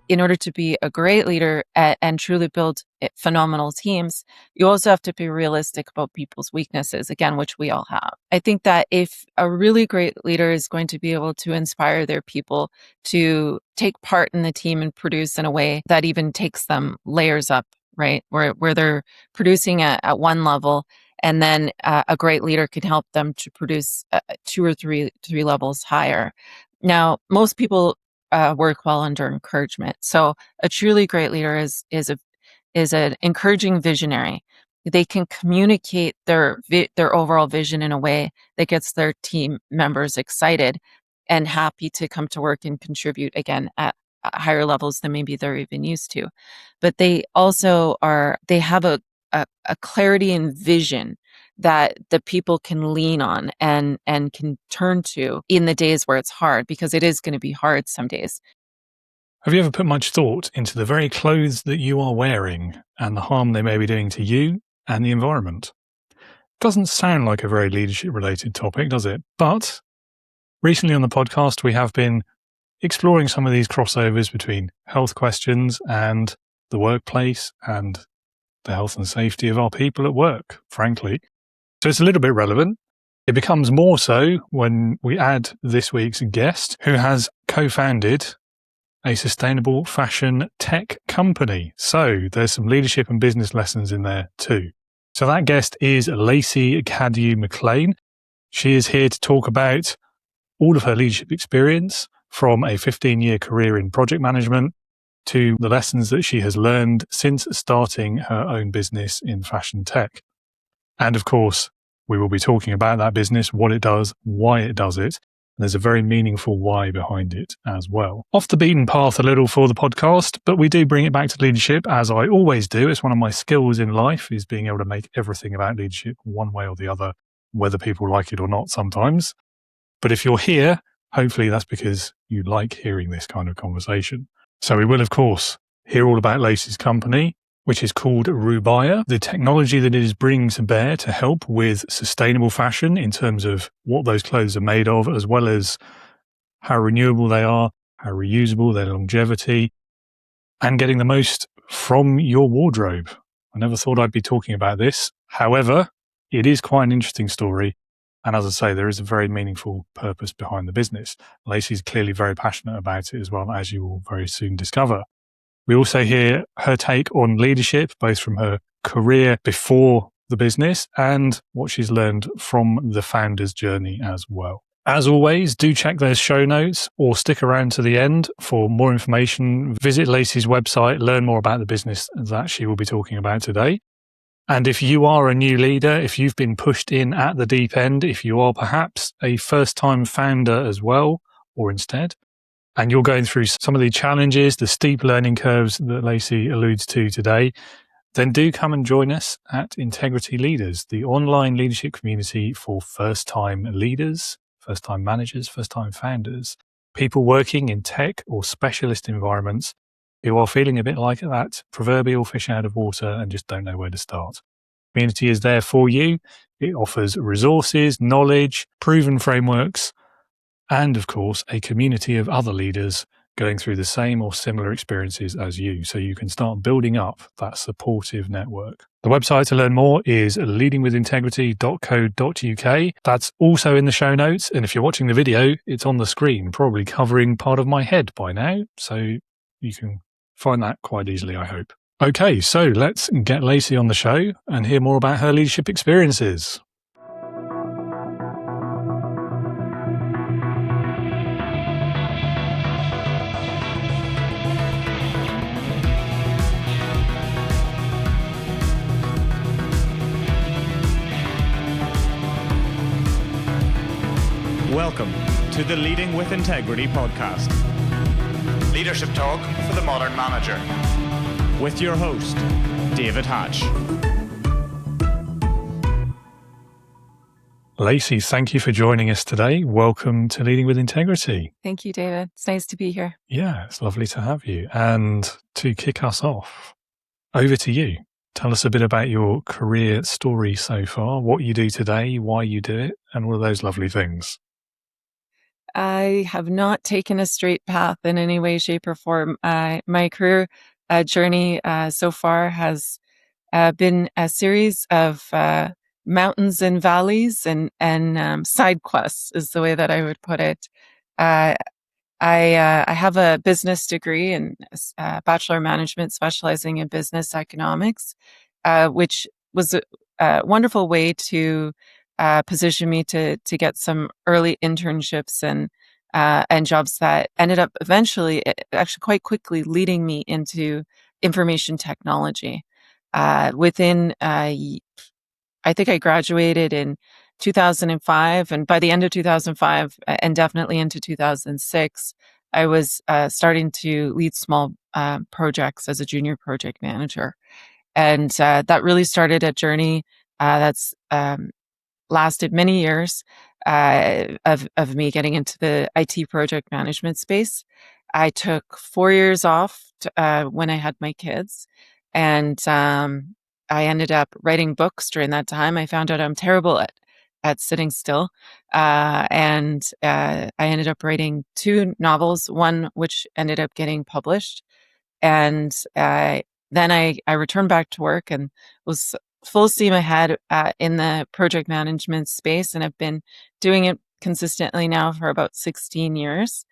in order to be a great leader and truly build phenomenal teams, you also have to be realistic about people's weaknesses, again, which we all have. I think that if a really great leader is going to be able to inspire their people to take part in the team and produce in a way that even takes them layers up, right? Where they're producing at one level, and then a great leader can help them to produce 2 or 3 levels higher. Now, most people work well under encouragement. So a truly great leader is an encouraging visionary. They can communicate their overall vision in a way that gets their team members excited and happy to come to work and contribute again at higher levels than maybe they're even used to. But they also they have a clarity and vision that the people can lean on and can turn to in the days where it's hard, because it is going to be hard some days. Have you ever put much thought into the very clothes that you are wearing and the harm they may be doing to you and the environment? Doesn't sound like a very leadership-related topic, does it? But recently on the podcast, we have been exploring some of these crossovers between health questions and the workplace and the health and safety of our people at work, frankly. So it's a little bit relevant. It becomes more so when we add this week's guest, who has co-founded a sustainable fashion tech company. So there's some leadership and business lessons in there too. So that guest is Lacey Cadieux-McLean. She is here to talk about all of her leadership experience, from a 15-year career in project management to the lessons that she has learned since starting her own business in fashion tech. And of course, we will be talking about that business, what it does, why it does it. And there's a very meaningful why behind it as well. Off the beaten path a little for the podcast, but we do bring it back to leadership, as I always do. It's one of my skills in life, is being able to make everything about leadership one way or the other, whether people like it or not sometimes. But if you're here, hopefully that's because you like hearing this kind of conversation. So we will, of course, hear all about Lacey's company, which is called Rubaya, the technology that it is bringing to bear to help with sustainable fashion in terms of what those clothes are made of, as well as how renewable they are, how reusable, their longevity, and getting the most from your wardrobe. I never thought I'd be talking about this. However, it is quite an interesting story. And as I say, there is a very meaningful purpose behind the business. Lacey's clearly very passionate about it as well, as you will very soon discover. We also hear her take on leadership, both from her career before the business and what she's learned from the founder's journey as well. As always, do check those show notes or stick around to the end for more information. Visit Lacey's website, learn more about the business that she will be talking about today. And if you are a new leader, if you've been pushed in at the deep end, if you are perhaps a first-time founder as well, or instead, and you're going through some of the challenges, the steep learning curves that Lacey alludes to today, then do come and join us at Integrity Leaders, the online leadership community for first-time leaders, first-time managers, first-time founders, people working in tech or specialist environments who are feeling a bit like that proverbial fish out of water and just don't know where to start. Community is there for you. It offers resources, knowledge, proven frameworks, and of course, a community of other leaders going through the same or similar experiences as you, so you can start building up that supportive network. The website to learn more is leadingwithintegrity.co.uk. That's also in the show notes, and if you're watching the video, it's on the screen, probably covering part of my head by now, so you can find that quite easily, I hope. Okay, so let's get Lacey on the show and hear more about her leadership experiences. Welcome to the Leading with Integrity podcast. Leadership talk for the modern manager. With your host, David Hatch. Lacey, thank you for joining us today. Welcome to Leading with Integrity. Thank you, David. It's nice to be here. Yeah, it's lovely to have you. And to kick us off, over to you. Tell us a bit about your career story so far, what you do today, why you do it, and all of those lovely things. I have not taken a straight path in any way, shape, or form. My career journey so far has been a series of mountains and valleys and side quests, is the way that I would put it. Uh, I have a business degree and bachelor of management, specializing in business economics, which was a wonderful way to position me to get some early internships and jobs that ended up eventually, actually quite quickly, leading me into information technology. Within I think I graduated in 2005, and by the end of 2005, and definitely into 2006, I was starting to lead small projects as a junior project manager. And that really started a journey that's lasted many years of me getting into the IT project management space. I took 4 years off when I had my kids, and I ended up writing books during that time. I found out I'm terrible at sitting still, and I ended up writing two novels, one which ended up getting published, and then I returned back to work and was full steam ahead in the project management space, and I've been doing it consistently now for about 16 years.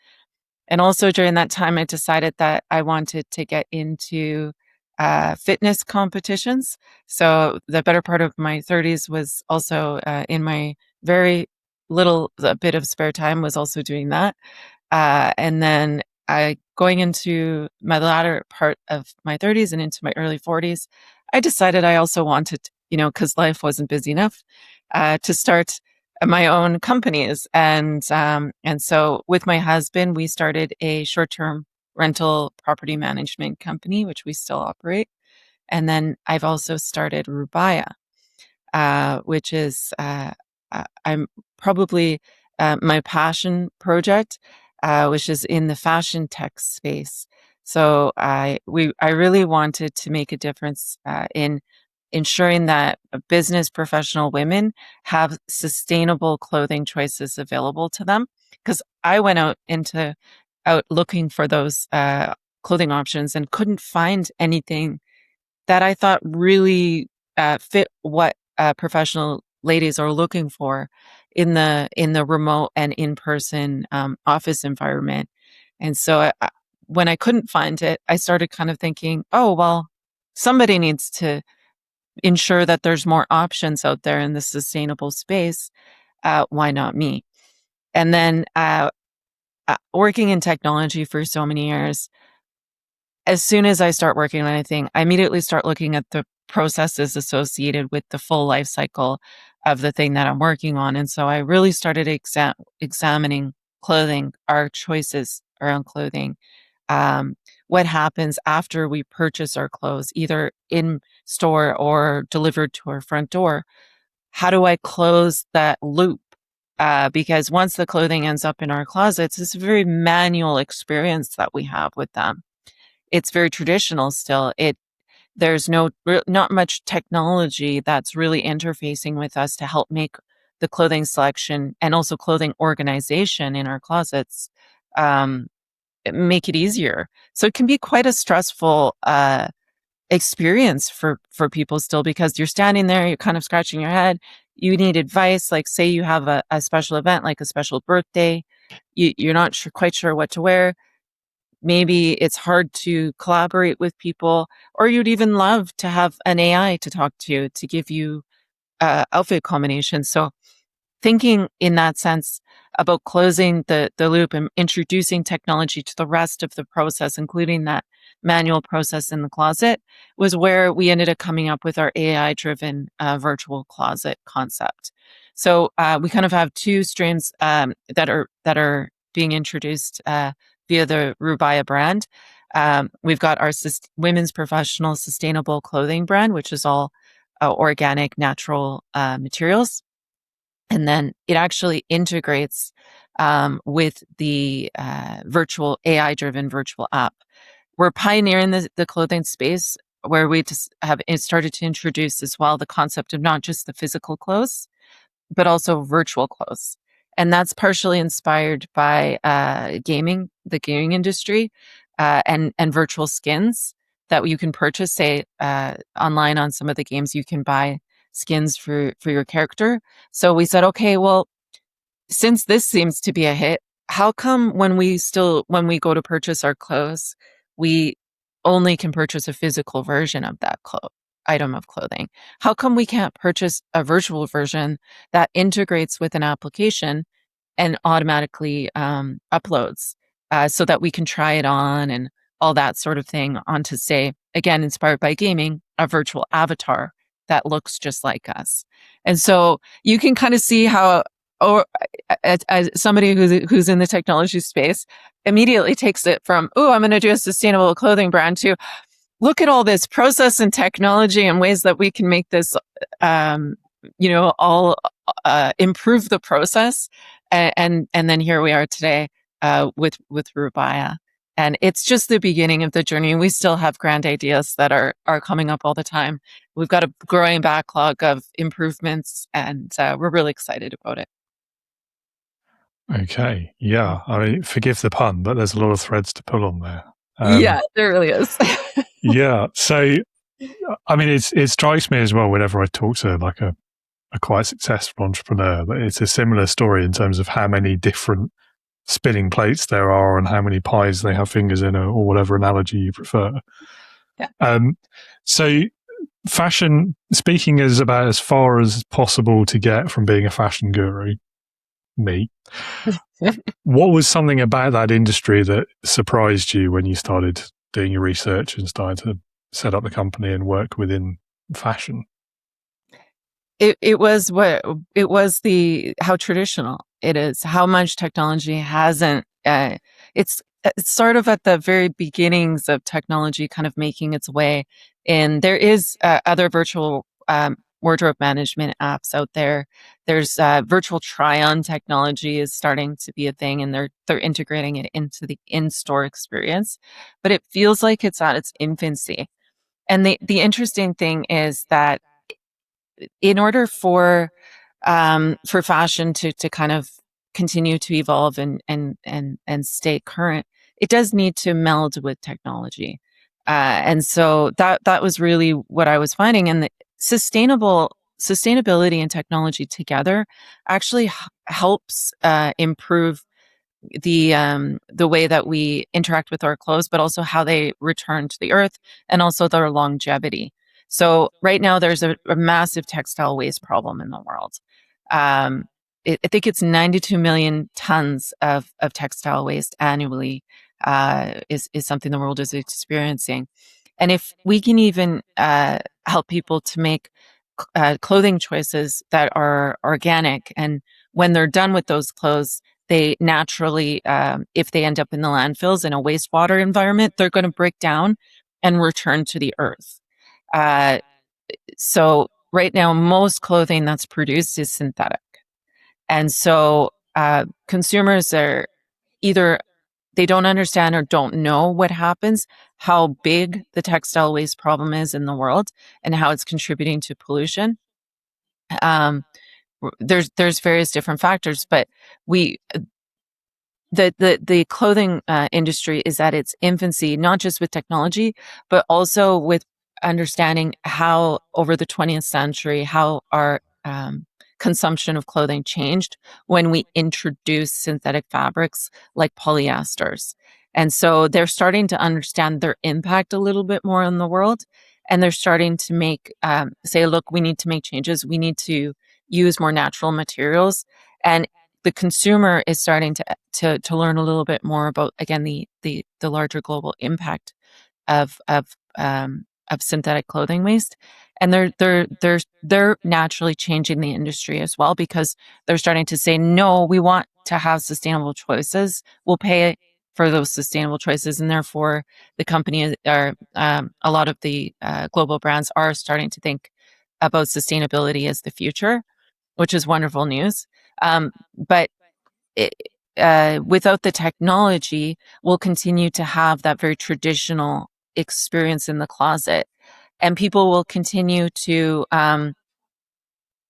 And also during that time, I decided that I wanted to get into fitness competitions. So the better part of my 30s was also in my very little a bit of spare time was also doing that. And then going into my latter part of my 30s and into my early 40s, I decided I also wanted, because life wasn't busy enough, to start my own companies. And so with my husband, we started a short-term rental property management company, which we still operate. And then I've also started Rubaya, which is I'm probably my passion project, which is in the fashion tech space. So I really wanted to make a difference in ensuring that business professional women have sustainable clothing choices available to them. Because I went out looking for those clothing options and couldn't find anything that I thought really fit what professional ladies are looking for in the remote and in person office environment. And so when I couldn't find it, I started kind of thinking, oh well, somebody needs to ensure that there's more options out there in the sustainable space. Why not me? And then working in technology for so many years, as soon as I start working on anything, I immediately start looking at the processes associated with the full life cycle of the thing that I'm working on. And so I really started examining clothing, our choices around clothing, um, what happens after we purchase our clothes, either in store or delivered to our front door. How do I close that loop? Because once the clothing ends up in our closets, it's a very manual experience that we have with them. It's very traditional still. There's not much technology that's really interfacing with us to help make the clothing selection and also clothing organization in our closets um, make it easier. So it can be quite a stressful experience for people still, because you're standing there, you're kind of scratching your head. You need advice, like say you have a special event, like a special birthday. You're not quite sure what to wear. Maybe it's hard to collaborate with people, or you'd even love to have an AI to talk to give you outfit combinations. So thinking in that sense about closing the loop and introducing technology to the rest of the process, including that manual process in the closet, was where we ended up coming up with our AI driven virtual closet concept. So we kind of have two streams that are being introduced via the Rubaya brand. We've got our women's professional sustainable clothing brand, which is all organic, natural materials. And then it actually integrates with the virtual AI-driven virtual app. We're pioneering the clothing space, where we just have started to introduce as well the concept of not just the physical clothes, but also virtual clothes. And that's partially inspired by gaming, the gaming industry, and virtual skins that you can purchase. Say online on some of the games, you can buy skins for your character. So we said, okay, well, since this seems to be a hit, how come when we go to purchase our clothes, we only can purchase a physical version of that item of clothing? How come we can't purchase a virtual version that integrates with an application and automatically uploads so that we can try it on and all that sort of thing onto, say, again, inspired by gaming, a virtual avatar that looks just like us. And so you can kind of see how, or as somebody who's in the technology space, immediately takes it from, oh, I'm going to do a sustainable clothing brand, to look at all this process and technology and ways that we can make this, all improve the process. And then here we are today with Rubaya. And it's just the beginning of the journey. We still have grand ideas that are coming up all the time. We've got a growing backlog of improvements, and we're really excited about it. Okay. Yeah. I mean, forgive the pun, but there's a lot of threads to pull on there. Yeah, there really is. Yeah. So, I mean, it strikes me as well whenever I talk to like a quite successful entrepreneur, that it's a similar story in terms of how many different spinning plates there are and how many pies they have fingers in, or whatever analogy you prefer. Yeah. So fashion, speaking is about as far as possible to get from being a fashion guru, me. What was something about that industry that surprised you when you started doing your research and started to set up the company and work within fashion? It was how traditional it is, how much technology hasn't. It's sort of at the very beginnings of technology kind of making its way in. There is other virtual wardrobe management apps out there. There's virtual try-on technology is starting to be a thing, and they're integrating it into the in-store experience, but it feels like it's at its infancy. And the interesting thing is that in order for fashion to kind of continue to evolve and stay current, it does need to meld with technology. And so that was really what I was finding. And the sustainability and technology together actually helps improve the way that we interact with our clothes, but also how they return to the earth, and also their longevity. So right now there's a massive textile waste problem in the world. I think it's 92 million tons of textile waste annually is something the world is experiencing. And if we can even help people to make clothing choices that are organic, and when they're done with those clothes, they naturally, if they end up in the landfills in a wastewater environment, they're going to break down and return to the earth. So right now, most clothing that's produced is synthetic. And so consumers are either they don't understand or don't know what happens, how big the textile waste problem is in the world and how it's contributing to pollution. There's various different factors, but the clothing industry is at its infancy, not just with technology, but also with understanding how over the 20th century, how our consumption of clothing changed when we introduced synthetic fabrics like polyesters. And so they're starting to understand their impact a little bit more in the world. And they're starting to say, look, we need to make changes. We need to use more natural materials. And the consumer is starting to learn a little bit more about, again, the larger global impact of synthetic clothing waste, and they're naturally changing the industry as well, because they're starting to say, no, we want to have sustainable choices. We'll pay for those sustainable choices, and therefore the company a lot of the global brands are starting to think about sustainability as the future, which is wonderful news. But without the technology, we'll continue to have that very traditional experience in the closet, and people will continue to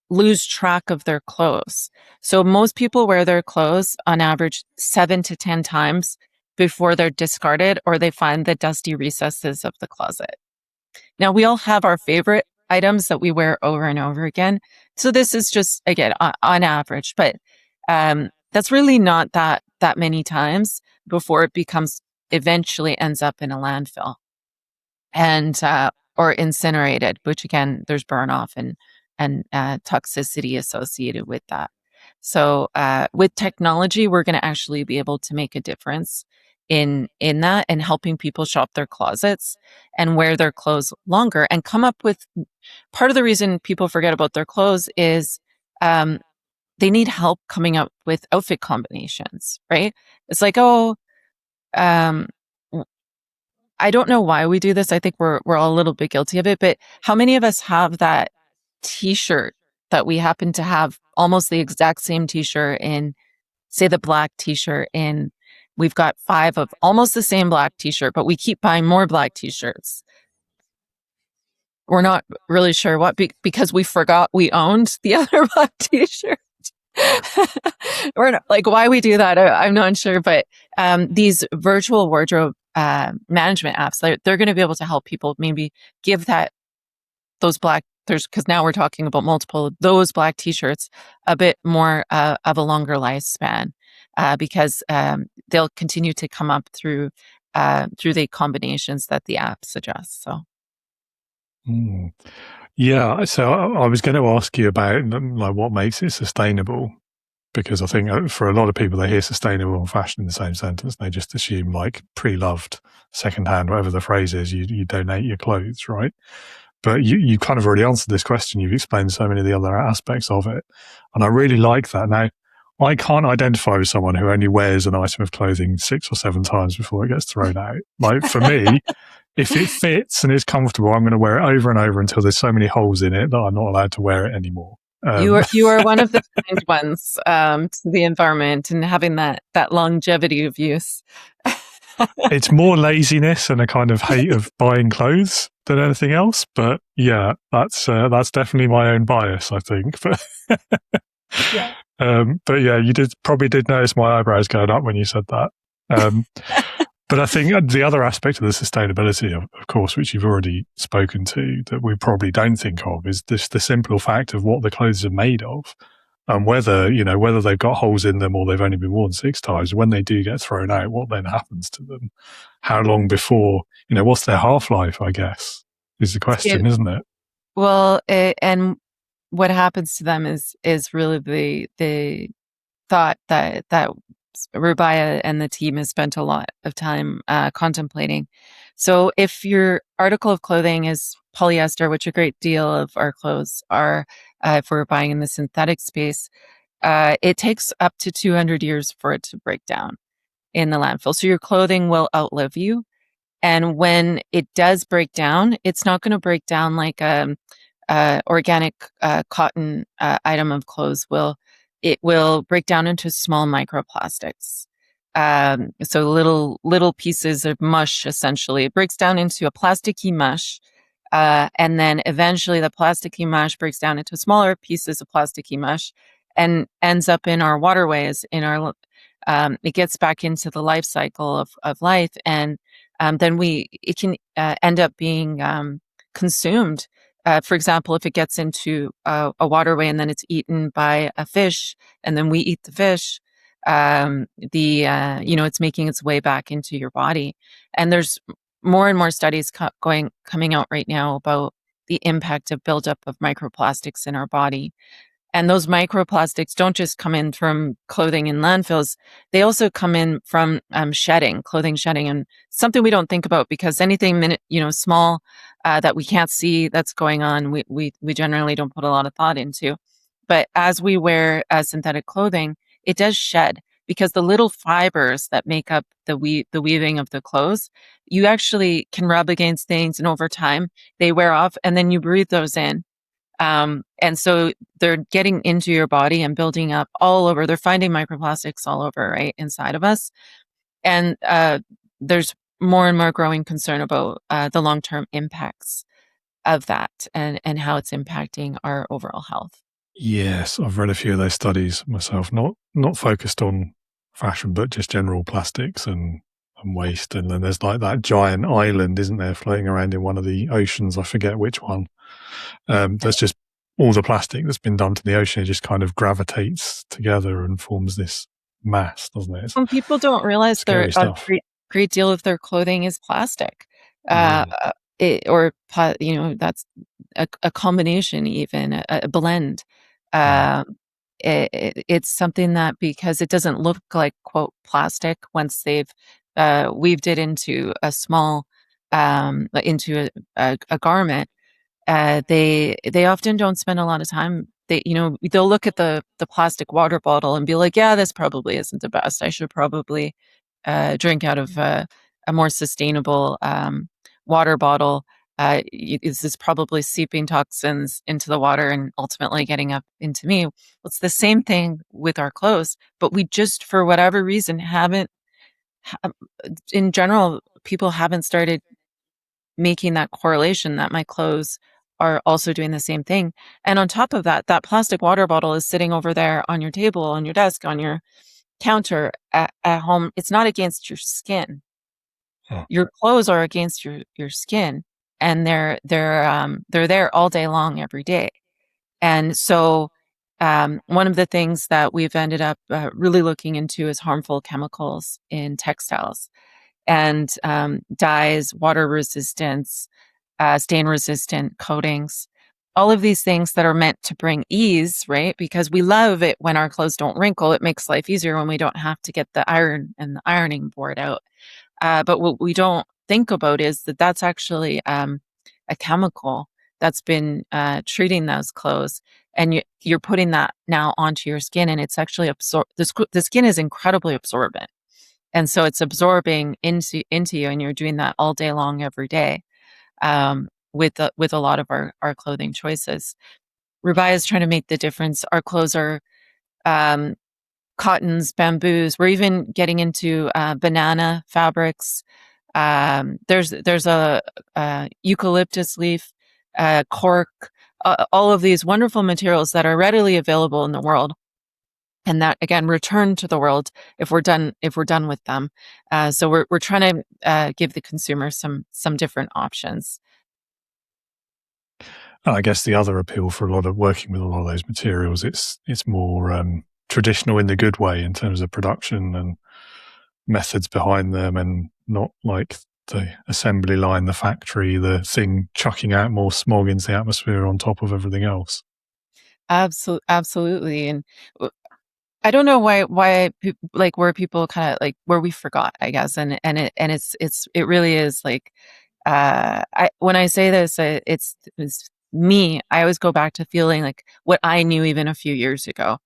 lose track of their clothes. So most people wear their clothes on average 7 to 10 times before they're discarded or they find the dusty recesses of the closet. Now, we all have our favorite items that we wear over and over again. So this is just, again, on average, but that's really not that many times before it eventually ends up in a landfill and or incinerated, which again, there's burn off and toxicity associated with that. So with technology, we're going to actually be able to make a difference in that and helping people shop their closets and wear their clothes longer and come up with part of the reason people forget about their clothes is they need help coming up with outfit combinations, right? It's like, oh, I don't know why we do this. I think we're all a little bit guilty of it, but how many of us have that t-shirt that we happen to have almost the exact same t-shirt in, say the black t-shirt in, we've got 5 of almost the same black t-shirt, but we keep buying more black t-shirts. We're not really sure what, because we forgot we owned the other black t-shirt. We're not, like, why we do that, I'm not sure, but these virtual wardrobe management apps, they're going to be able to help people maybe give those black, because now we're talking about multiple, those black t-shirts a bit more of a longer lifespan because they'll continue to come up through the combinations that the app suggests. So. Yeah, so I was going to ask you about like what makes it sustainable, because I think for a lot of people they hear sustainable and fashion in the same sentence, and they just assume like pre-loved, secondhand, whatever the phrase is, you donate your clothes, right? But you kind of already answered this question. You've explained so many of the other aspects of it, and I really like that. Now, I can't identify with someone who only wears an item of clothing 6 or 7 times before it gets thrown out. Like for me, if it fits and is comfortable, I'm going to wear it over and over until there's so many holes in it that I'm not allowed to wear it anymore. You are one of the kind ones to the environment and having that longevity of use. It's more laziness and a kind of hate of buying clothes than anything else. But yeah, that's definitely my own bias, I think. But yeah. But yeah, you probably did notice my eyebrows going up when you said that. But I think the other aspect of the sustainability, of course, which you've already spoken to, that we probably don't think of, is this the simple fact of what the clothes are made of, and whether they've got holes in them or they've only been worn 6 times. When they do get thrown out, what then happens to them? How long before? What's their half-life? I guess is the question, isn't it? Well, and what happens to them is really the thought that Rubaya and the team has spent a lot of time contemplating. So if your article of clothing is polyester, which a great deal of our clothes are, if we're buying in the synthetic space, it takes up to 200 years for it to break down in the landfill. So your clothing will outlive you. And when it does break down, it's not going to break down like organic cotton item of clothes will. It will break down into small microplastics. So little pieces of mush, essentially. It breaks down into a plasticky mush. And then eventually the plasticky mush breaks down into smaller pieces of plasticky mush and ends up in our waterways, it gets back into the life cycle of life. And then it can end up being consumed. For example, if it gets into a waterway and then it's eaten by a fish, and then we eat the fish, it's making its way back into your body. And there's more and more studies coming out right now about the impact of buildup of microplastics in our body. And those microplastics don't just come in from clothing in landfills. They also come in from clothing shedding, and something we don't think about because anything small that we can't see that's going on, we generally don't put a lot of thought into. But as we wear synthetic clothing, it does shed because the little fibers that make up the weaving of the clothes, you actually can rub against things, and over time they wear off, and then you breathe those in. And so they're getting into your body and building up all over. They're finding microplastics all over, right, inside of us. And there's more and more growing concern about the long-term impacts of that and how it's impacting our overall health. Yes, I've read a few of those studies myself, not focused on fashion, but just general plastics and waste. And then there's like that giant island, isn't there, floating around in one of the oceans? I forget which one. That's just all the plastic that's been dumped in the ocean. It just kind of gravitates together and forms this mass, doesn't it? It's Some people don't realize scary a stuff. great deal of their clothing is plastic. Really? That's a combination, even a blend. Mm. It's something that, because it doesn't look like, quote, plastic once they've weaved it into a small into a garment. They often don't spend a lot of time. They'll look at the plastic water bottle and be like, yeah, this probably isn't the best. I should probably drink out of a more sustainable water bottle. This is probably seeping toxins into the water and ultimately getting up into me. Well, it's the same thing with our clothes, but we just, for whatever reason, haven't, ha- in general, people haven't started making that correlation that my clothes are also doing the same thing. And on top of that, that plastic water bottle is sitting over there on your table, on your desk, on your counter at home. It's not against your skin. Oh. Your clothes are against your skin, and they're there all day long, every day. And so one of the things that we've ended up really looking into is harmful chemicals in textiles, and dyes, water resistance, stain resistant coatings, all of these things that are meant to bring ease, right? Because we love it when our clothes don't wrinkle. It makes life easier when we don't have to get the iron and the ironing board out. But what we don't think about is that that's actually a chemical that's been treating those clothes, and you're putting that now onto your skin, and it's actually the skin is incredibly absorbent, and so it's absorbing into you, and you're doing that all day long, every day, with a lot of our clothing choices. Rubai is trying to make the difference. Our clothes are um, cottons, bamboos. We're even getting into banana fabrics. There's a eucalyptus leaf, cork, all of these wonderful materials that are readily available in the world, and that again return to the world if we're done with them. So we're trying to give the consumer some different options. I guess the other appeal for a lot of working with a lot of those materials, it's more traditional in the good way in terms of production and methods behind them, and not like the assembly line, the factory, the thing chucking out more smog into the atmosphere on top of everything else. Absolutely. And I don't know why like where people kind of like where we forgot, I guess, and it really is like I when I say this, it's me. I always go back to feeling like what I knew even a few years ago.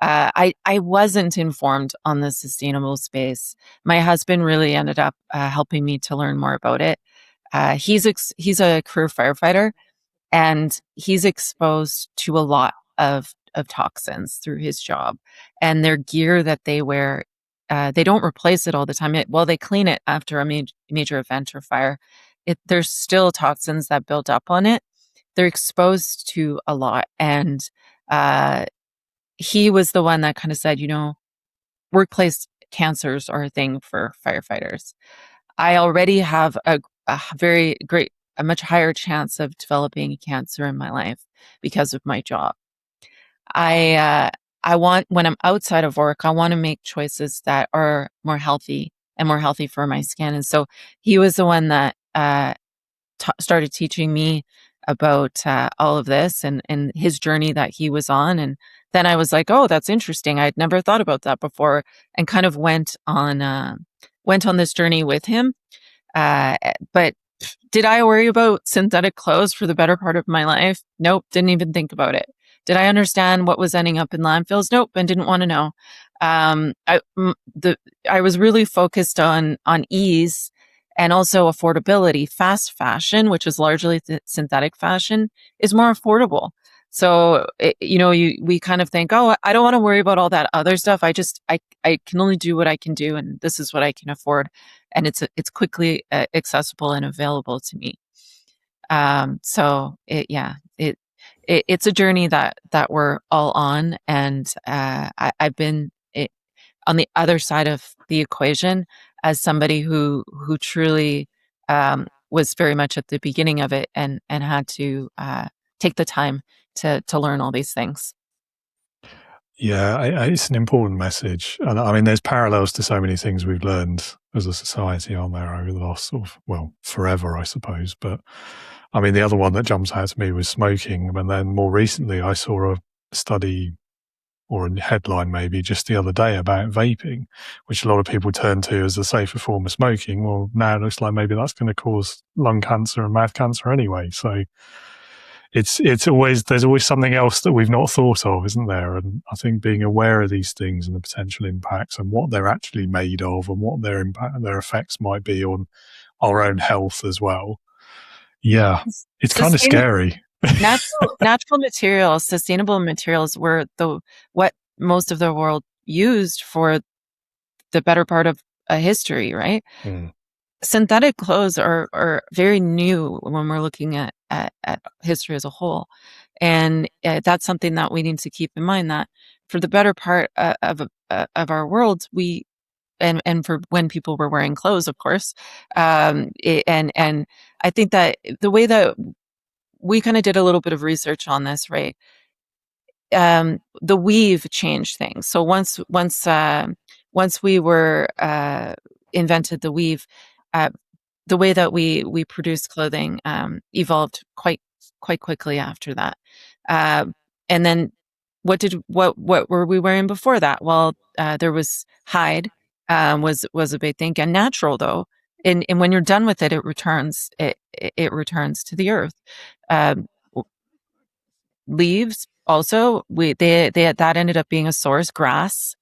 I wasn't informed on the sustainable space. My husband really ended up helping me to learn more about it. He's a career firefighter, and he's exposed to a lot of toxins through his job, and their gear that they wear, they don't replace it all the time. They clean it after a major event or fire. There's still toxins that build up on it. They're exposed to a lot, and uh, he was the one that kind of said, workplace cancers are a thing for firefighters. I already have a very great, a much higher chance of developing cancer in my life because of my job. I uh, I want, when I'm outside of work, I want to make choices that are more healthy and more healthy for my skin. And so he was the one that started teaching me about all of this, and his journey that he was on. And then I was like, oh, that's interesting. I'd never thought about that before, and kind of went on this journey with him. But did I worry about synthetic clothes for the better part of my life? Nope, didn't even think about it. Did I understand what was ending up in landfills? Nope, and didn't want to know. I was really focused on ease and also affordability. Fast fashion, which is largely synthetic fashion, is more affordable. So we kind of think, oh, I don't want to worry about all that other stuff. I can only do what I can do, and this is what I can afford, and it's quickly accessible and available to me. So it it's a journey that we're all on, and I've been on the other side of the equation as somebody who truly was very much at the beginning of it, and had to take the time to learn all these things. Yeah, it's an important message. And I mean, there's parallels to so many things we've learned as a society, aren't there, over the last sort of, well, forever, I suppose. But I mean, the other one that jumps out to me was smoking. And then more recently, I saw a study or a headline maybe just the other day about vaping, which a lot of people turn to as a safer form of smoking. Well, now it looks like maybe that's going to cause lung cancer and mouth cancer anyway. So it's always, there's always something else that we've not thought of, isn't there? And I think being aware of these things and the potential impacts and what they're actually made of and what their impact and their effects might be on our own health as well. Yeah, it's kind of scary. Natural materials, sustainable materials were what most of the world used for the better part of a history, right? Mm. Synthetic clothes are very new when we're looking at history as a whole. And that's something that we need to keep in mind, that for the better part of our world, and for when people were wearing clothes, of course. And I think that the way that we kind of did a little bit of research on this, right? The weave changed things. So once we were invented the weave, uh, the way that we produce clothing evolved quite quickly after that. And then what were we wearing before that? Well, there was hide, was a big thing, and natural though. And when you're done with it, it returns to the earth. Um, Leaves also, they that ended up being a source. Grasses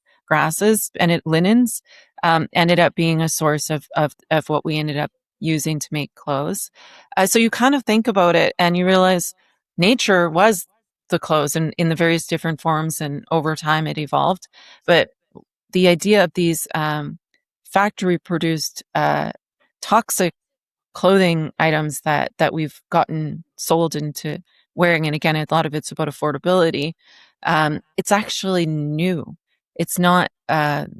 and linens ended up being a source of what we ended up using to make clothes. So you kind of think about it and you realize nature was the clothes in the various different forms, and over time it evolved. But the idea of these factory produced toxic clothing items that we've gotten sold into wearing, and again, a lot of it's about affordability. It's actually new. It's not kind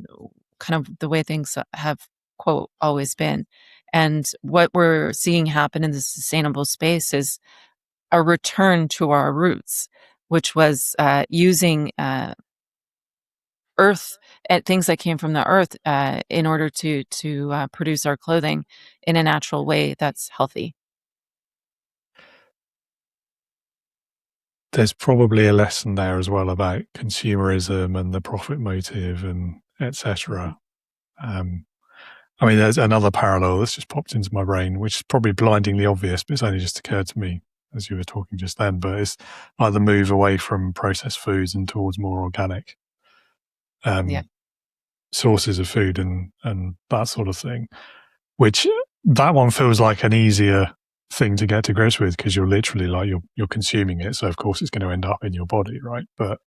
of the way things have, quote, always been. And what we're seeing happen in the sustainable space is a return to our roots, which was using earth and things that came from the earth in order to produce our clothing in a natural way that's healthy. There's probably a lesson there as well about consumerism and the profit motive and etc. I mean, there's another parallel that's just popped into my brain, which is probably blindingly obvious, but it's only just occurred to me as you were talking just then. But it's like the move away from processed foods and towards more organic sources of food and that sort of thing, which that one feels like an easier thing to get to grips with, because you're literally like you're consuming it, so of course it's going to end up in your body, right? But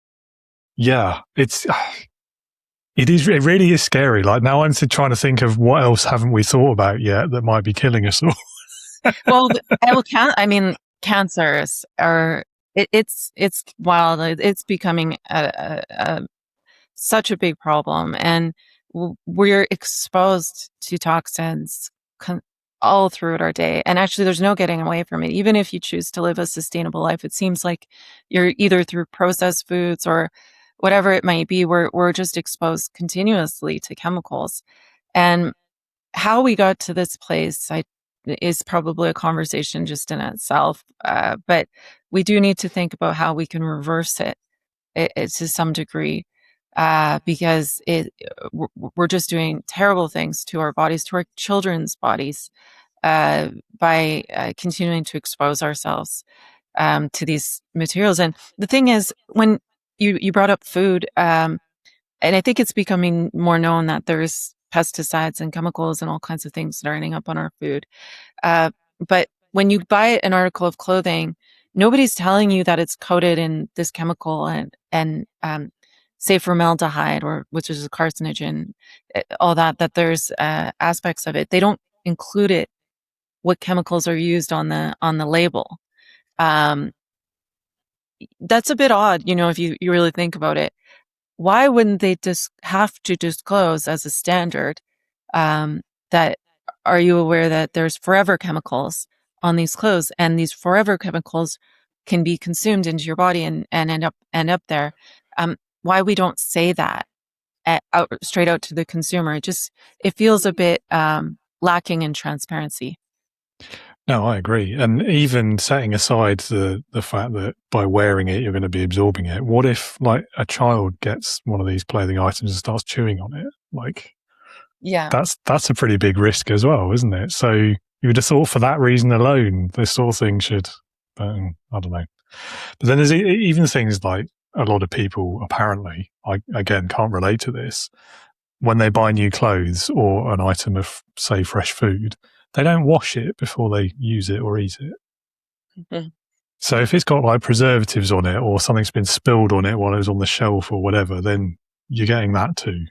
yeah, it really is scary. Like now I'm trying to think of what else haven't we thought about yet that might be killing us all. Well, cancers are it's wild. It's becoming such a big problem, and we're exposed to toxins all throughout our day. And actually, there's no getting away from it. Even if you choose to live a sustainable life, it seems like you're either through processed foods or whatever it might be, we're just exposed continuously to chemicals. And how we got to this place, is probably a conversation just in itself. But we do need to think about how we can reverse it to some degree, because we're just doing terrible things to our bodies, to our children's bodies, by continuing to expose ourselves to these materials. And the thing is, when you brought up food, and I think it's becoming more known that there's pesticides and chemicals and all kinds of things that are ending up on our food. But when you buy an article of clothing, nobody's telling you that it's coated in this chemical and say formaldehyde, or which is a carcinogen, all that there's aspects of it. They don't include it, what chemicals are used on the label. that's a bit odd, if you really think about it. Why wouldn't they just have to disclose as a standard that are you aware that there's forever chemicals on these clothes, and these forever chemicals can be consumed into your body and end up there? Why we don't say that straight out to the consumer? It feels a bit lacking in transparency. No, I agree. And even setting aside the fact that by wearing it, you're going to be absorbing it. What if like a child gets one of these clothing items and starts chewing on it? Like, Yeah. that's a pretty big risk as well, isn't it? So you would have thought for that reason alone, this sort of thing should, I don't know. But then there's even things like a lot of people apparently, I again can't relate to this, when they buy new clothes or an item of, say, fresh food, they don't wash it before they use it or eat it. Mm-hmm. So if it's got like preservatives on it or something's been spilled on it while it was on the shelf or whatever, then you're getting that too.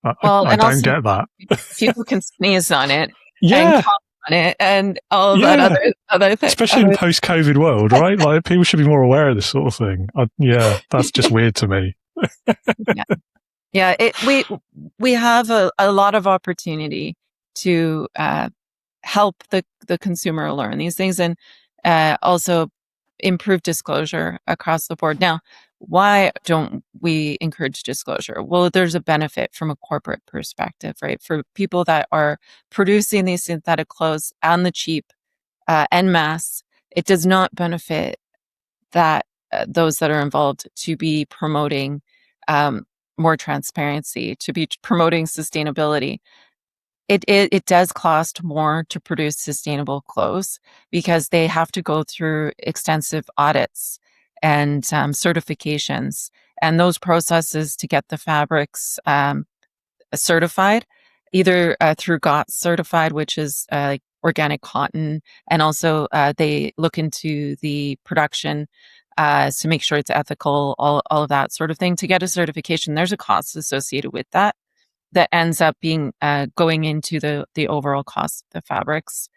Well, I and don't also get that. people can sneeze on it and Yeah, cough on it and all of that yeah. other thing. Especially in post-COVID world, right? Like people should be more aware of this sort of thing. Yeah, that's just weird to me. Yeah. Yeah, we have a lot of opportunity to help the consumer learn these things, and also improve disclosure across the board. Now, why don't we encourage disclosure? Well, there's a benefit from a corporate perspective, right? For people that are producing these synthetic clothes on the cheap en masse, it does not benefit that those that are involved to be promoting more transparency, to be promoting sustainability. It does cost more to produce sustainable clothes because they have to go through extensive audits and certifications, and those processes to get the fabrics certified, either through GOTS certified, which is like organic cotton, and also they look into the production to make sure it's ethical, all of that sort of thing. To get a certification, there's a cost associated with that ends up being going into the overall cost of the fabrics.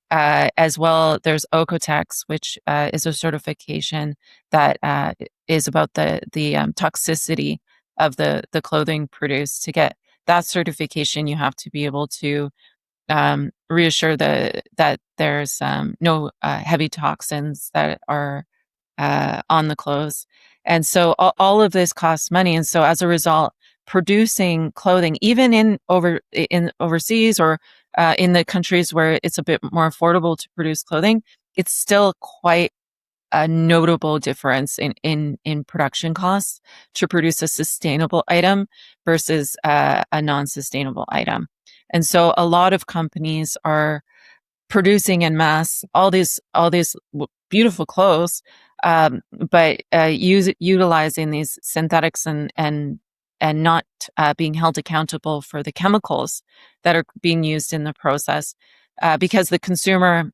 As well, there's Ocotex, which is a certification that is about the toxicity of the clothing produced. To get that certification, you have to be able to reassure that there's no heavy toxins that are on the clothes. And so all of this costs money. And so as a result, producing clothing, even in overseas or in the countries where it's a bit more affordable to produce clothing, it's still quite a notable difference in production costs to produce a sustainable item versus a non-sustainable item. And so a lot of companies are producing en masse all these beautiful clothes, but utilizing these synthetics and not being held accountable for the chemicals that are being used in the process, because the consumer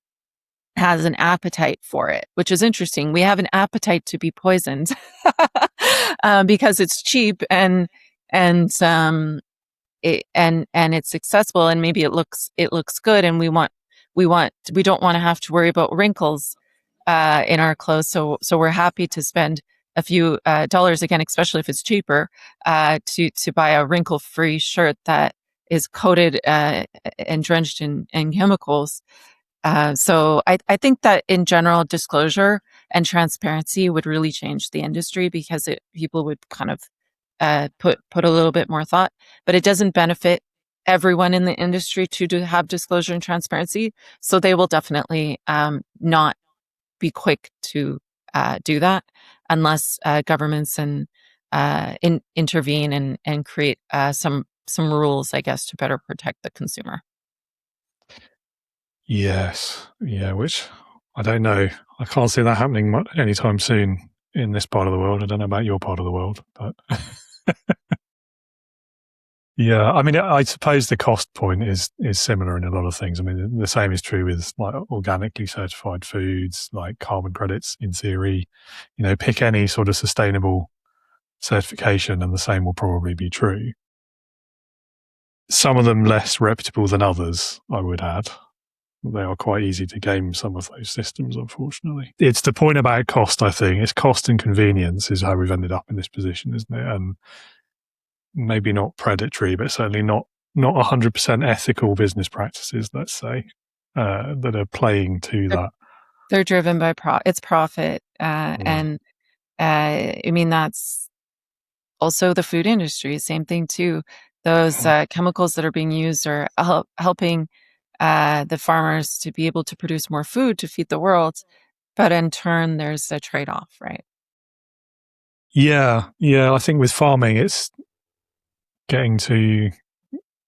has an appetite for it, which is interesting. We have an appetite to be poisoned because it's cheap and it's accessible, and maybe it looks good, and we don't want to have to worry about wrinkles in our clothes. So we're happy to spend a few dollars, again, especially if it's cheaper, to buy a wrinkle-free shirt that is coated and drenched in chemicals. So I think that in general, disclosure and transparency would really change the industry, because people would kind of put a little bit more thought, but it doesn't benefit everyone in the industry to have disclosure and transparency. So they will definitely not be quick to do that unless governments and intervene and create some rules, I guess, to better protect the consumer. Yes. Yeah, which I don't know. I can't see that happening anytime soon in this part of the world. I don't know about your part of the world, but yeah, I mean, I suppose the cost point is similar in a lot of things. I mean, the same is true with like organically certified foods, like carbon credits in theory. Pick any sort of sustainable certification and the same will probably be true. Some of them less reputable than others, I would add. They are quite easy to game, some of those systems, unfortunately. It's the point about cost, I think. It's cost and convenience is how we've ended up in this position, isn't it? And maybe not predatory, but certainly not 100% ethical business practices, let's say, that are playing to that. They're driven by its profit. And I mean, that's also the food industry, same thing too. Those chemicals that are being used are helping the farmers to be able to produce more food to feed the world. But in turn, there's a trade-off, right? Yeah. I think with farming, it's getting to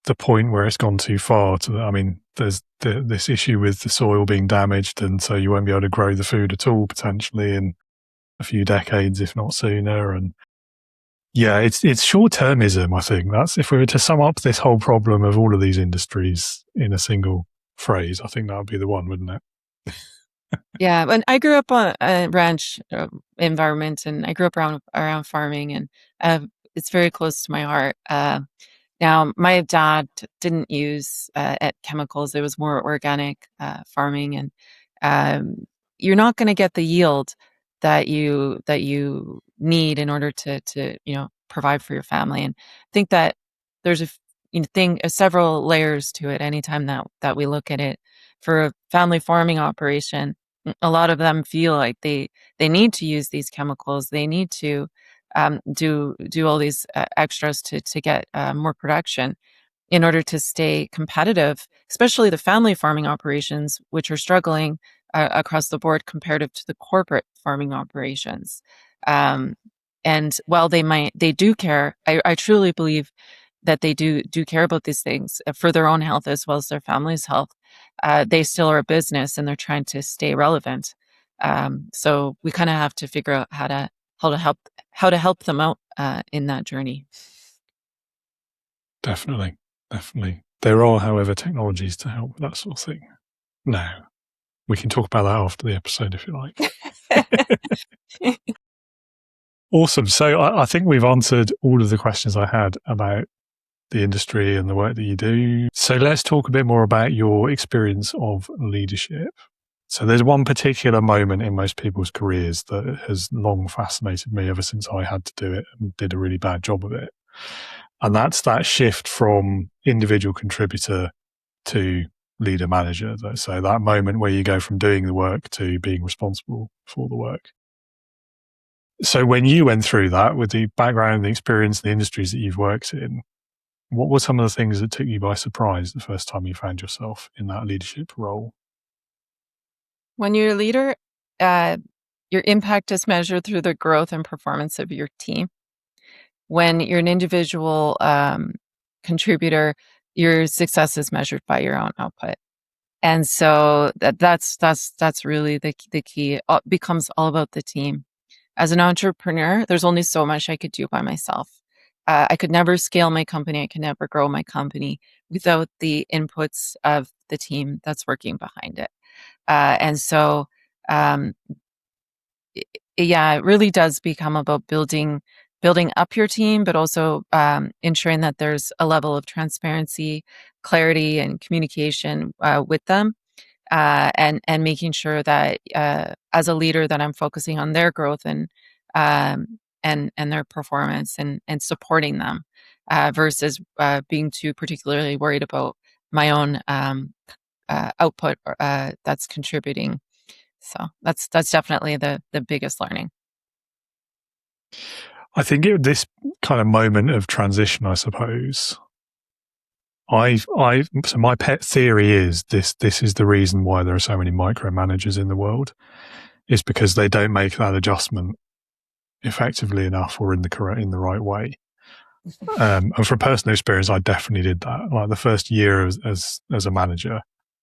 the point where it's gone too far. I mean, there's this issue with the soil being damaged, and so you won't be able to grow the food at all potentially in a few decades, if not sooner. And yeah, it's short-termism, I think. That's, if we were to sum up this whole problem of all of these industries in a single phrase, I think that would be the one, wouldn't it? Yeah, when I grew up on a ranch environment, and I grew up around farming, and it's very close to my heart. Now, my dad didn't use chemicals; it was more organic farming, and you're not going to get the yield that you need in order to provide for your family. And I think that there's several layers to it. Anytime that we look at it for a family farming operation, a lot of them feel like they need to use these chemicals. They need to do all these extras to get more production in order to stay competitive, especially the family farming operations, which are struggling across the board comparative to the corporate farming operations. And while they do care, I truly believe that they do care about these things for their own health as well as their family's health. They still are a business, and they're trying to stay relevant. So we kind of have to figure out how to help them out in that journey. Definitely. There are, however, technologies to help with that sort of thing. Now, we can talk about that after the episode if you like. Awesome. So I think we've answered all of the questions I had about the industry and the work that you do. So let's talk a bit more about your experience of leadership. So there's one particular moment in most people's careers that has long fascinated me ever since I had to do it and did a really bad job of it. And that's that shift from individual contributor to leader manager. So that moment where you go from doing the work to being responsible for the work. So when you went through that with the background and the experience and the industries that you've worked in, what were some of the things that took you by surprise the first time you found yourself in that leadership role? When you're a leader, your impact is measured through the growth and performance of your team. When you're an individual contributor, your success is measured by your own output. And so that's really the key. It becomes all about the team. As an entrepreneur, there's only so much I could do by myself. I could never scale my company. I could never grow my company without the inputs of the team that's working behind it. And so, it really does become about building up your team, but also ensuring that there's a level of transparency, clarity, and communication with them, and making sure that as a leader that I'm focusing on their growth and their performance and supporting them versus being too particularly worried about my own output that's contributing. So that's definitely the biggest learning. I think this kind of moment of transition, I suppose. So my pet theory is this is the reason why there are so many micromanagers in the world, is because they don't make that adjustment effectively enough or in the right way. And from personal experience, I definitely did that. Like the first year as a manager,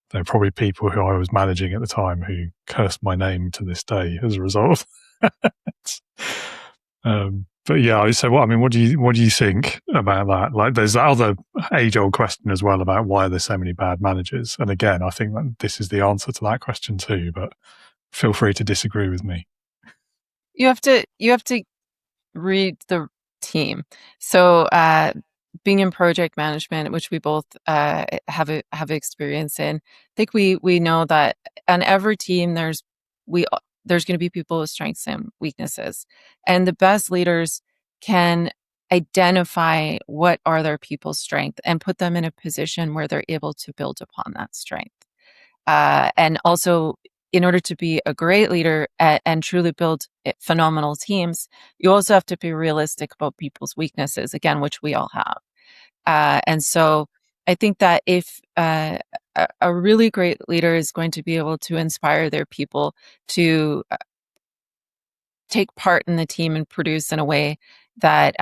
there are probably people who I was managing at the time who cursed my name to this day as a result of that. But yeah, so what do you think about that? Like, there's that other age-old question as well about why there's so many bad managers. And again, I think that this is the answer to that question too. But feel free to disagree with me. You have to read the team. So being in project management, which we both have experience in, I think we know that on every team there's going to be people with strengths and weaknesses, and the best leaders can identify what are their people's strengths and put them in a position where they're able to build upon that strength. And also, in order to be a great leader and truly build phenomenal teams, you also have to be realistic about people's weaknesses, again, which we all have. And so I think that if a really great leader is going to be able to inspire their people to take part in the team and produce in a way that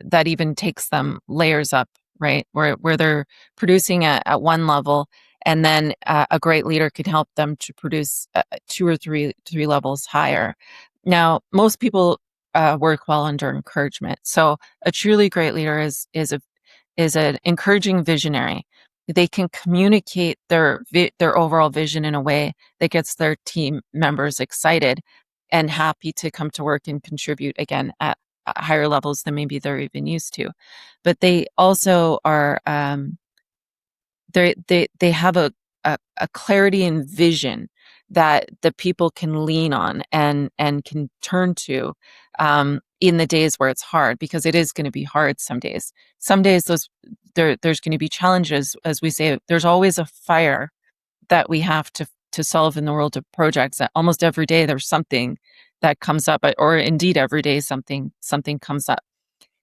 that even takes them layers up, right? Where they're producing at one level, and then a great leader can help them to produce two or three levels higher. Now, most people work well under encouragement, so a truly great leader is an encouraging visionary. They can communicate their overall vision in a way that gets their team members excited and happy to come to work and contribute again at higher levels than maybe they're even used to. But they also are they have a clarity and vision that the people can lean on and can turn to in the days where it's hard, because it is going to be hard some days. Some days there's going to be challenges. As we say, there's always a fire that we have to solve in the world of projects. That almost every day there's something that comes up, or indeed every day something comes up.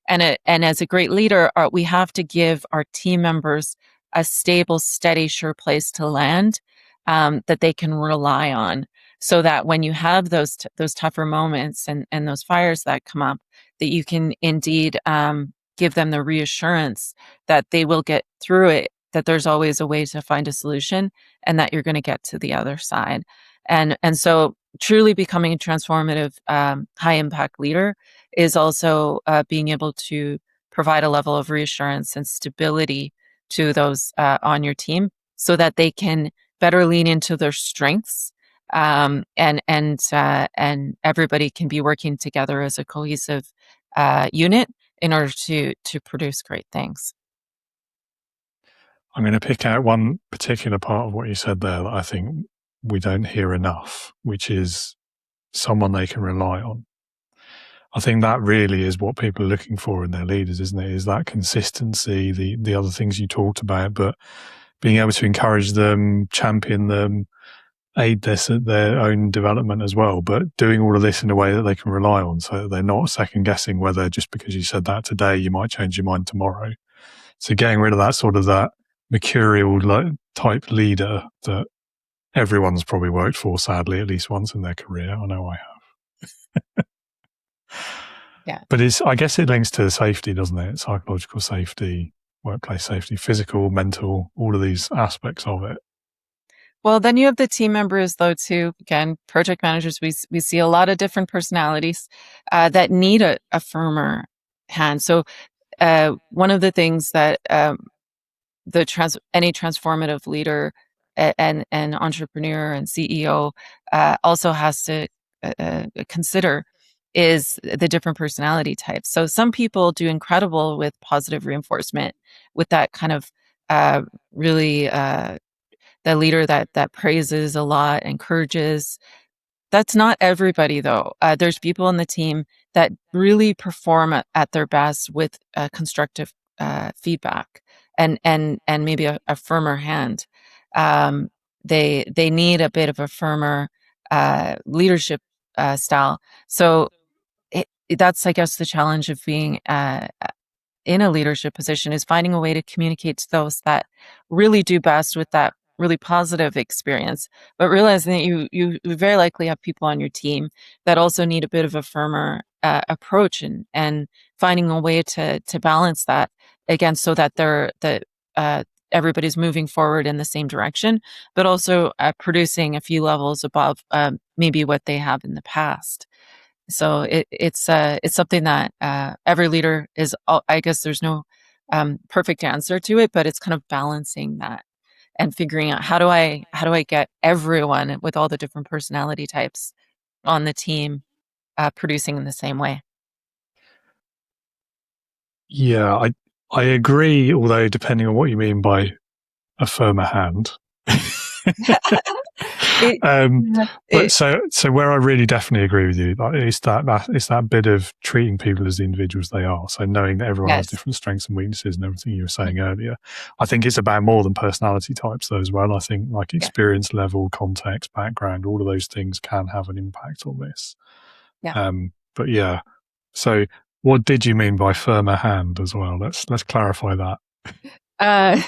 And as a great leader, we have to give our team members a stable, steady, sure place to land that they can rely on, so that when you have those tougher moments and those fires that come up, that you can indeed give them the reassurance that they will get through it, that there's always a way to find a solution, and that you're going to get to the other side. And so truly becoming a transformative, high impact leader is also being able to provide a level of reassurance and stability to those on your team, so that they can better lean into their strengths, and everybody can be working together as a cohesive unit in order to produce great things. I'm going to pick out one particular part of what you said there that I think we don't hear enough, which is someone they can rely on. I think that really is what people are looking for in their leaders, isn't it? Is that consistency, the other things you talked about, but being able to encourage them, champion them, aid their own development as well, but doing all of this in a way that they can rely on, so that they're not second guessing whether just because you said that today, you might change your mind tomorrow. So getting rid of that sort of that mercurial type leader that everyone's probably worked for, sadly, at least once in their career. I know I have. Yeah. But I guess it links to safety, doesn't it? Psychological safety, workplace safety, physical, mental, all of these aspects of it. Well, then you have the team members, though, too. Again, project managers, we see a lot of different personalities that need a firmer hand. So one of the things that any transformative leader and entrepreneur and CEO also has to consider is the different personality types. So some people do incredible with positive reinforcement, with that kind of really the leader that praises a lot, encourages. That's not everybody, though. There's people in the team that really perform at their best with constructive feedback and maybe a firmer hand. They need a bit of a firmer leadership style. So that's, I guess, the challenge of being in a leadership position, is finding a way to communicate to those that really do best with that really positive experience, but realizing that you very likely have people on your team that also need a bit of a firmer approach, and finding a way to balance that again, so that everybody's moving forward in the same direction, but also producing a few levels above maybe what they have in the past. So it's something that every leader is. I guess there's no perfect answer to it, but it's kind of balancing that and figuring out how do I get everyone with all the different personality types on the team producing in the same way. Yeah, I agree, although depending on what you mean by a firmer hand. But so where I really definitely agree with you, like, it's that bit of treating people as the individuals they are. So knowing that everyone has different strengths and weaknesses and everything you were saying earlier. I think it's about more than personality types though as well. I think like experience level, context, background, all of those things can have an impact on this. But yeah. So what did you mean by firmer hand as well? Let's clarify that. I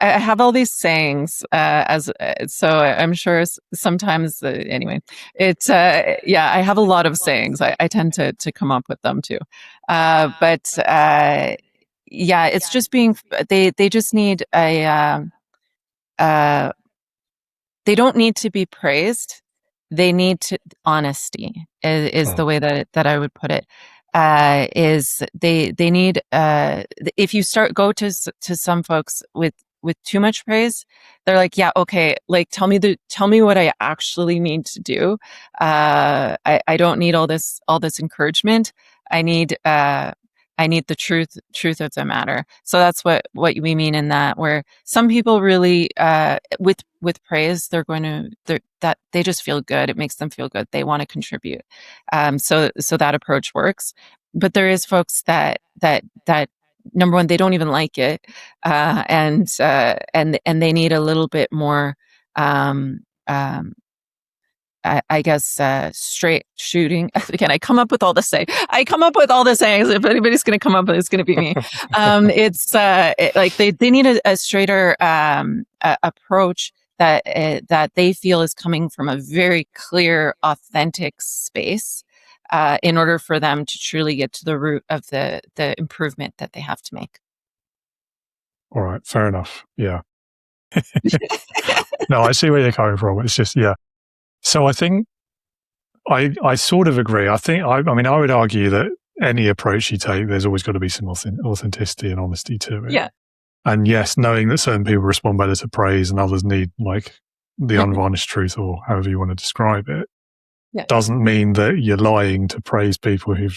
have all these sayings, so I'm sure sometimes, anyway, it's, I have a lot of sayings. I tend to come up with them too. But it's just they just need they don't need to be praised. They need honesty is the way that I would put it. Is they need if you go to some folks with too much praise, they're like, yeah, okay, like tell me what I actually need to do. I don't need all this encouragement. I need the truth of the matter. So that's what we mean in that, where some people really with praise, that they just feel good. It makes them feel good. They want to contribute. So that approach works. But there is folks that number one, they don't even like it, and they need a little bit more. I guess straight shooting. Again, I come up with all the sayings. If anybody's going to come up with it, it's going to be me. It's like they need a straighter approach that they feel is coming from a very clear, authentic space, in order for them to truly get to the root of the improvement that they have to make. All right, fair enough. Yeah. No, I see where you're coming from. It's just, yeah. So I think I sort of agree. I would argue that any approach you take, there's always got to be some authenticity and honesty to it. Yeah. And yes, knowing that certain people respond better to praise and others need like the unvarnished truth, or however you want to describe it, doesn't mean that you're lying to praise people who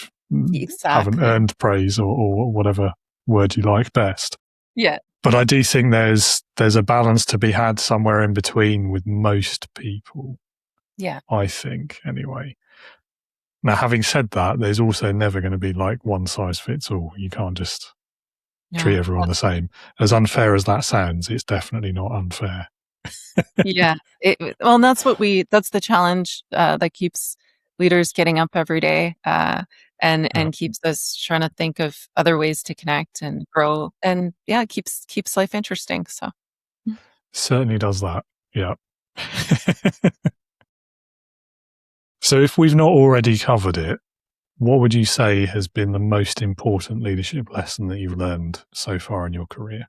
haven't earned praise or whatever word you like best. Yeah. But I do think there's a balance to be had somewhere in between with most people. Yeah. I think, anyway. Now, having said that, there's also never going to be like one size fits all. You can't just treat everyone the same. As unfair as that sounds, it's definitely not unfair. Yeah. Well, that's the challenge that keeps leaders getting up every day, and keeps us trying to think of other ways to connect and grow, and keeps life interesting. So certainly does that. Yeah. So if we've not already covered it, what would you say has been the most important leadership lesson that you've learned so far in your career?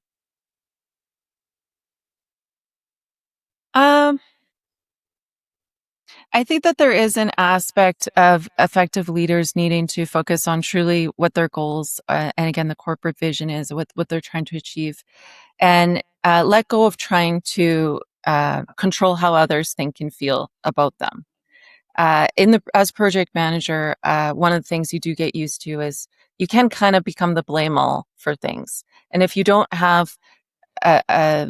I think that there is an aspect of effective leaders needing to focus on truly what their goals, and again, the corporate vision is, what they're trying to achieve, and let go of trying to control how others think and feel about them. As project manager, one of the things you do get used to is you can kind of become the blame all for things, and if you don't have a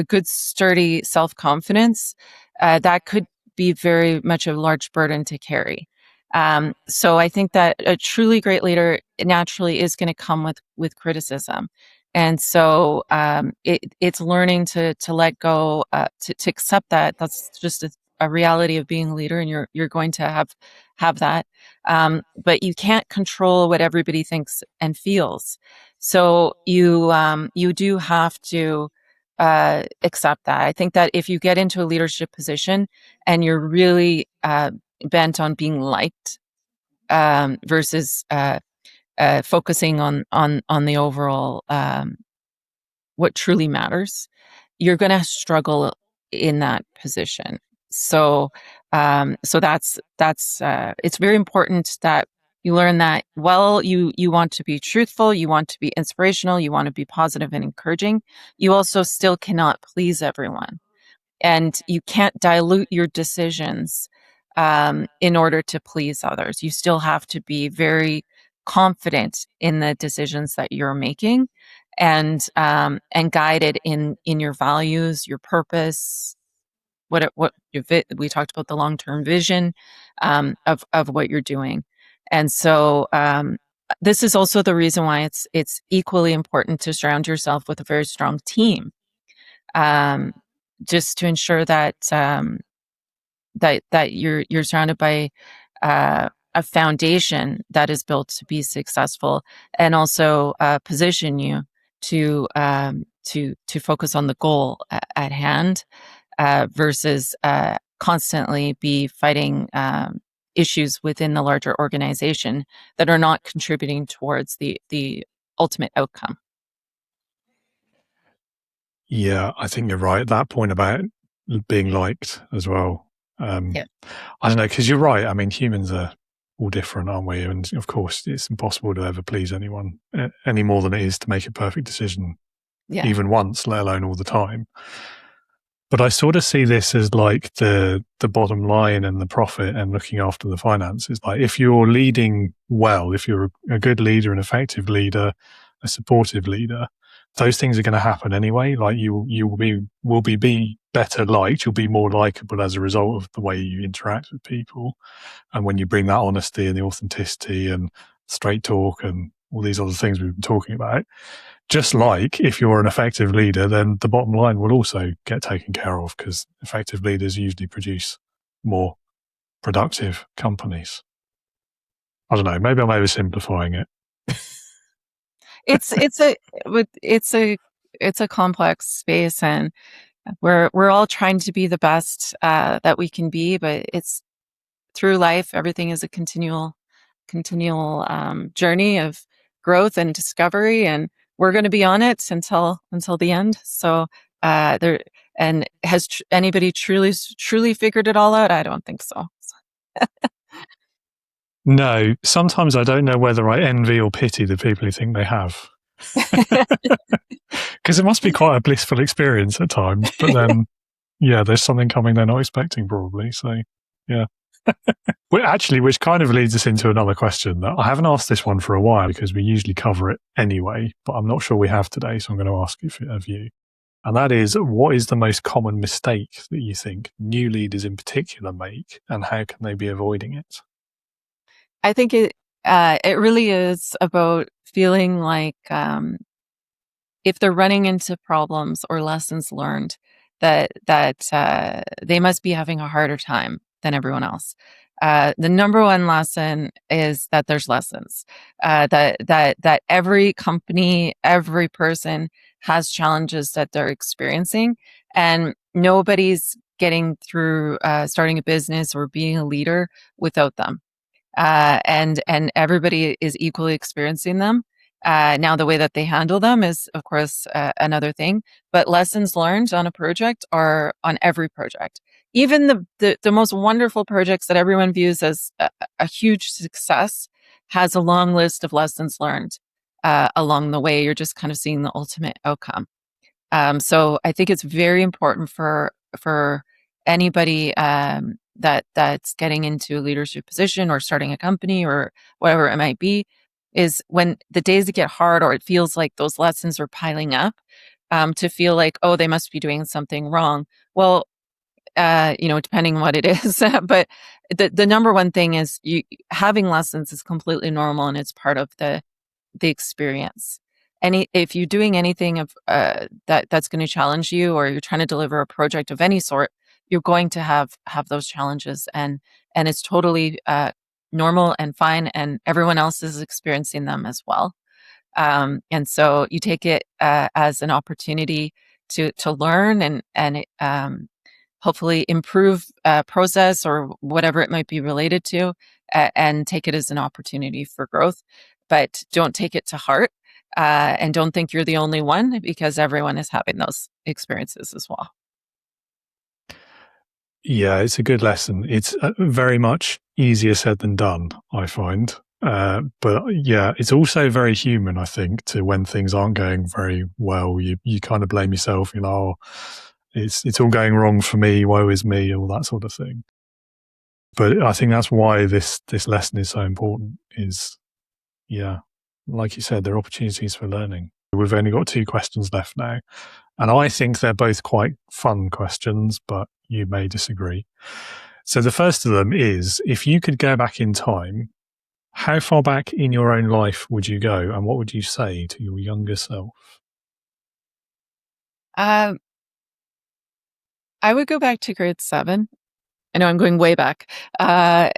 good sturdy self-confidence, that could be very much a large burden to carry. So I think that a truly great leader naturally is going to come with criticism. And so it's learning to let go, to accept that that's just a reality of being a leader, and you're going to have that. But you can't control what everybody thinks and feels. So you do have to accept that. I think that if you get into a leadership position and you're really bent on being liked, versus focusing on the overall, what truly matters, you're going to struggle in that position. So that's it's very important that you learn that, well, you want to be truthful, you want to be inspirational, you want to be positive and encouraging. You also still cannot please everyone, and you can't dilute your decisions in order to please others. You still have to be very confident in the decisions that you're making, and guided in your values, your purpose, we talked about the long-term vision of what you're doing. And so this is also the reason why it's equally important to surround yourself with a very strong team, just to ensure that that you're surrounded by a foundation that is built to be successful, and also position you to focus on the goal at hand, versus constantly be fighting issues within the larger organization that are not contributing towards the ultimate outcome. Yeah, I think you're right. That point about being liked as well. Yeah. I don't know, because you're right. I mean, humans are all different, aren't we? And of course, it's impossible to ever please anyone any more than it is to make a perfect decision, Yeah. even once, let alone all the time. But I sort of see this as like the bottom line and the profit and looking after the finances. Like if you're leading well, if you're a good leader, an effective leader, a supportive leader, those things are going to happen anyway. Like you will be better liked. You'll be more likable as a result of the way you interact with people. And when you bring that honesty and the authenticity and straight talk and all these other things we've been talking about, just like if you're an effective leader, then the bottom line will also get taken care of, because effective leaders usually produce more productive companies. I don't know. Maybe I'm oversimplifying it. It's a complex space, and we're all trying to be the best that we can be, but it's through life, everything is a continual journey of growth and discovery, and we're going to be on it until the end. So has anybody truly figured it all out? I don't think so. No, sometimes I don't know whether I envy or pity the people who think they have. Because it must be quite a blissful experience at times, but then, yeah, there's something coming they're not expecting probably. So, yeah. Which kind of leads us into another question that I haven't asked this one for a while, because we usually cover it anyway, but I'm not sure we have today. So I'm going to ask it of you. And that is, what is the most common mistake that you think new leaders in particular make, and how can they be avoiding it? I think it really is about feeling like if they're running into problems or lessons learned, that they must be having a harder time than everyone else. The number one lesson is that there's lessons. That every company, every person has challenges that they're experiencing, and nobody's getting through starting a business or being a leader without them. And everybody is equally experiencing them. Now, the way that they handle them is, of course, another thing. But lessons learned on a project are on every project. Even the most wonderful projects that everyone views as a huge success has a long list of lessons learned along the way. You're just kind of seeing the ultimate outcome. So I think it's very important for anybody that's getting into a leadership position or starting a company or whatever it might be, is when the days get hard or it feels like those lessons are piling up, to feel like, oh, they must be doing something wrong. Well, depending on what it is, but the number one thing is having lessons is completely normal, and it's part of the experience. If you're doing anything of that's going to challenge you, or you're trying to deliver a project of any sort, you're going to have those challenges, and it's totally normal and fine, and everyone else is experiencing them as well. And so you take it as an opportunity to learn and hopefully improve process or whatever it might be related to, and take it as an opportunity for growth. But don't take it to heart, and don't think you're the only one, because everyone is having those experiences as well. Yeah, it's a good lesson. It's very much easier said than done, I find. But yeah, it's also very human, I think, to when things aren't going very well, you kind of blame yourself, oh, it's all going wrong for me, woe is me, all that sort of thing. But I think that's why this lesson is so important, is, Yeah. Like you said, there are opportunities for learning. We've only got 2 questions left now. And I think they're both quite fun questions, but you may disagree. So the first of them is, if you could go back in time, how far back in your own life would you go, and what would you say to your younger self? Um, I would go back to grade 7. I know I'm going way back. I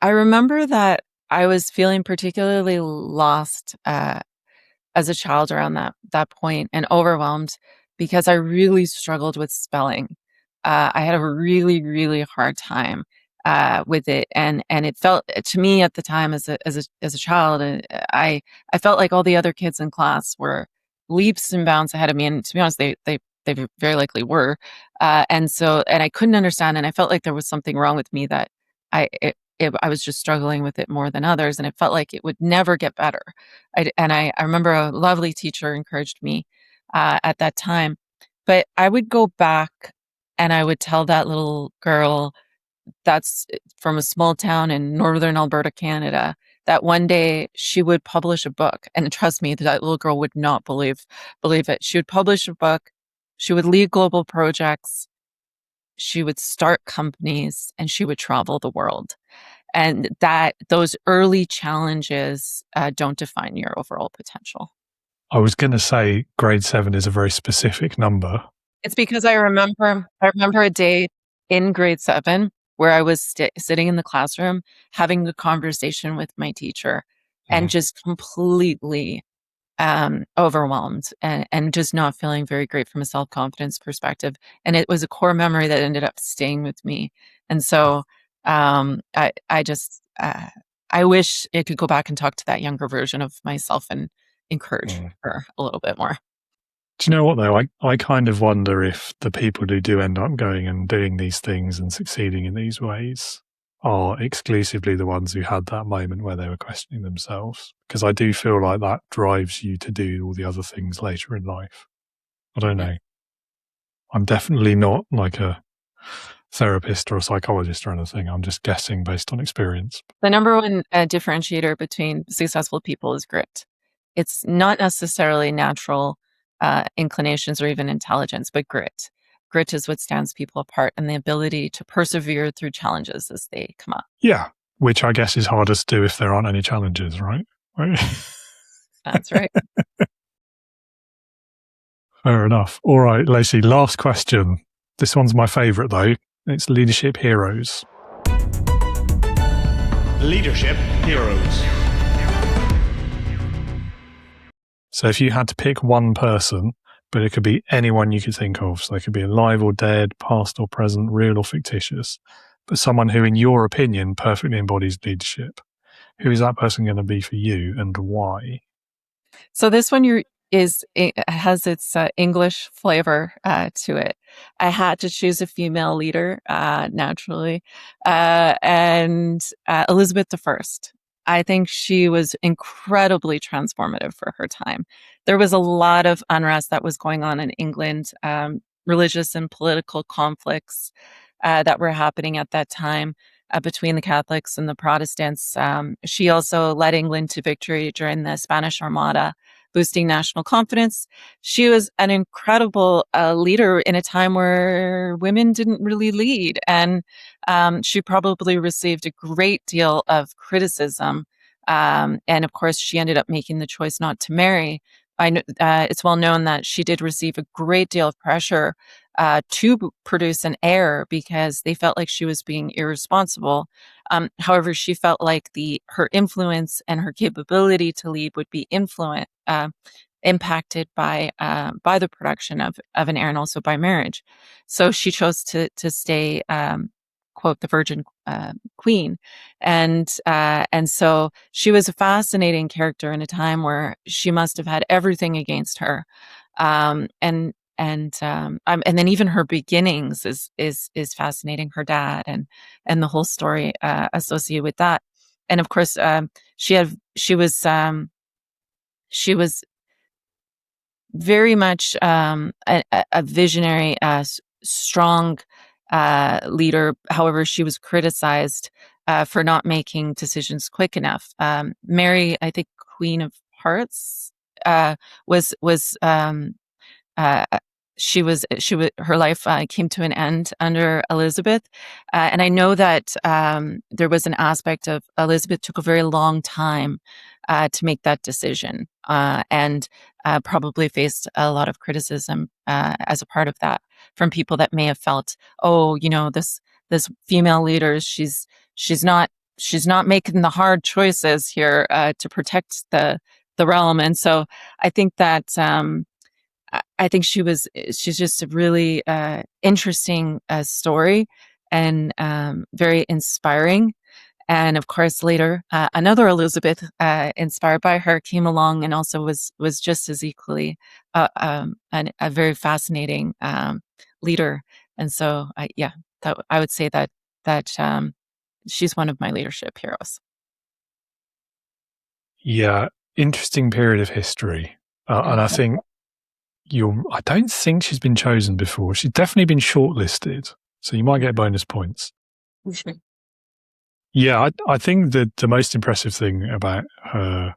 remember that I was feeling particularly lost as a child around that point and overwhelmed because I really struggled with spelling. I had a really, really hard time with it, and it felt to me at the time as a child, I felt like all the other kids in class were leaps and bounds ahead of me, and to be honest, they very likely were, and I couldn't understand, and I felt like there was something wrong with me that I was just struggling with it more than others, and it felt like it would never get better. I remember a lovely teacher encouraged me at that time, but I would go back and I would tell that little girl that's from a small town in northern Alberta, Canada, that one day she would publish a book. And trust me, that little girl would not believe it. She would publish a book, she would lead global projects, she would start companies, and she would travel the world. And that those early challenges don't define your overall potential. I was going to say grade 7 is a very specific number. It's because I remember a day in grade 7 where I was sitting in the classroom having a conversation with my teacher and just completely overwhelmed and just not feeling very great from a self-confidence perspective. And it was a core memory that ended up staying with me. And so I just I wish it could go back and talk to that younger version of myself and encourage her a little bit more. Do you know what, though? I kind of wonder if the people who do end up going and doing these things and succeeding in these ways are exclusively the ones who had that moment where they were questioning themselves. Because I do feel like that drives you to do all the other things later in life. I don't know. I'm definitely not like a therapist or a psychologist or anything. I'm just guessing based on experience. The number one differentiator between successful people is grit. It's not necessarily natural inclinations or even intelligence, but grit. Grit is what stands people apart and the ability to persevere through challenges as they come up. Yeah, which I guess is harder to do if there aren't any challenges, right? That's right. Fair enough. All right, Lacey, last question. This one's my favourite, though. It's leadership heroes. Leadership heroes. So if you had to pick one person, but it could be anyone you could think of, so they could be alive or dead, past or present, real or fictitious, but someone who, in your opinion, perfectly embodies leadership, who is that person going to be for you and why? So this one it has its English flavor to it. I had to choose a female leader naturally, and Elizabeth I. I think she was incredibly transformative for her time. There was a lot of unrest that was going on in England, religious and political conflicts that were happening at that time between the Catholics and the Protestants. She also led England to victory during the Spanish Armada, boosting national confidence. She was an incredible leader in a time where women didn't really lead, and she probably received a great deal of criticism. And of course, she ended up making the choice not to marry. It's well known that she did receive a great deal of pressure to produce an heir because they felt like she was being irresponsible. However, she felt like her influence and her capability to lead would be impacted by the production of an heir and also by marriage. So she chose to stay, quote, the Virgin Queen, and so she was a fascinating character in a time where she must have had everything against her, and then even her beginnings is fascinating. Her dad and the whole story associated with that, and of course, she was very much a visionary, strong leader. However, she was criticized for not making decisions quick enough. Mary, I think Queen of Hearts, was uh, her life came to an end under Elizabeth, and I know that there was an aspect of Elizabeth took a very long time to make that decision, and probably faced a lot of criticism as a part of that from people that may have felt, oh, this female leader, she's not making the hard choices here to protect the realm, and so I think that. I think she's just a really interesting story and very inspiring. And of course, later, another Elizabeth, inspired by her, came along and also was just as equally a very fascinating leader. And so, I would say that she's one of my leadership heroes. Yeah, interesting period of history. And I think I don't think she's been chosen before. She's definitely been shortlisted, so you might get bonus points. Yeah, I think that the most impressive thing about her,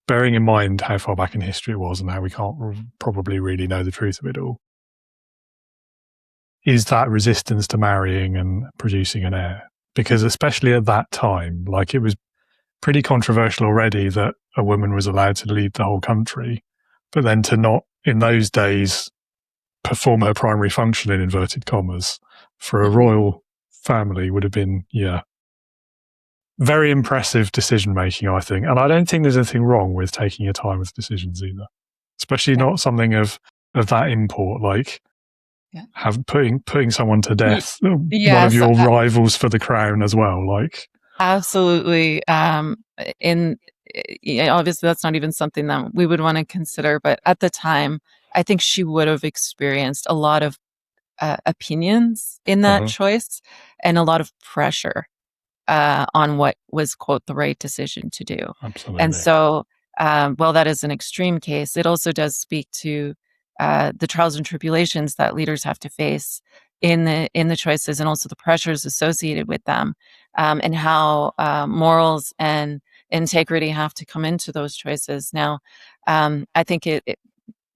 bearing in mind how far back in history it was and how we can't probably really know the truth of it all, is that resistance to marrying and producing an heir. Because especially at that time, like, it was pretty controversial already that a woman was allowed to lead the whole country, but then to not, in those days, perform her primary function in inverted commas for a royal family would have been, very impressive decision making, I think. And I don't think there's anything wrong with taking your time with decisions either, especially not something of that import, like putting someone to death, one of your rivals for the crown as well. Like, absolutely. Obviously, that's not even something that we would want to consider. But at the time, I think she would have experienced a lot of opinions in that choice and a lot of pressure on what was, quote, the right decision to do. Absolutely. And so, while that is an extreme case, it also does speak to the trials and tribulations that leaders have to face in the choices, and also the pressures associated with them, and how morals and integrity have to come into those choices. Now, I think it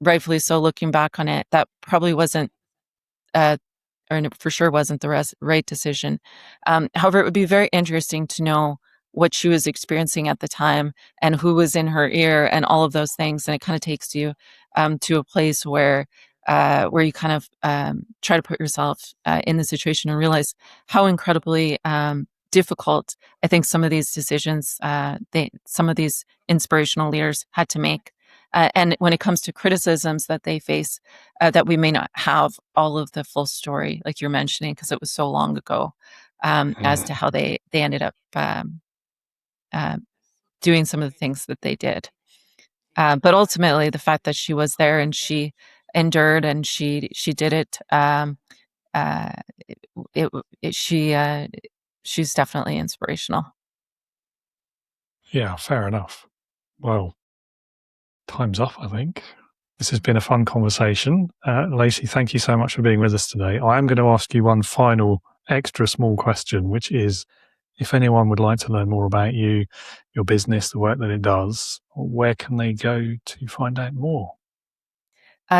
rightfully so, looking back on it, that probably wasn't or for sure wasn't the right decision. However, it would be very interesting to know what she was experiencing at the time and who was in her ear and all of those things. And it kind of takes you to a place where you kind of try to put yourself in the situation and realize how incredibly difficult I think some of these decisions, some of these inspirational leaders had to make. And when it comes to criticisms that they face, that we may not have all of the full story, like you're mentioning, because it was so long ago, as to how they ended up doing some of the things that they did. But ultimately, the fact that she was there and she endured and she did it, she's definitely inspirational. Yeah, fair enough. Well, time's up, I think. This has been a fun conversation. Lacey, thank you so much for being with us today. I am going to ask you one final extra small question, which is, if anyone would like to learn more about you, your business, the work that it does, where can they go to find out more?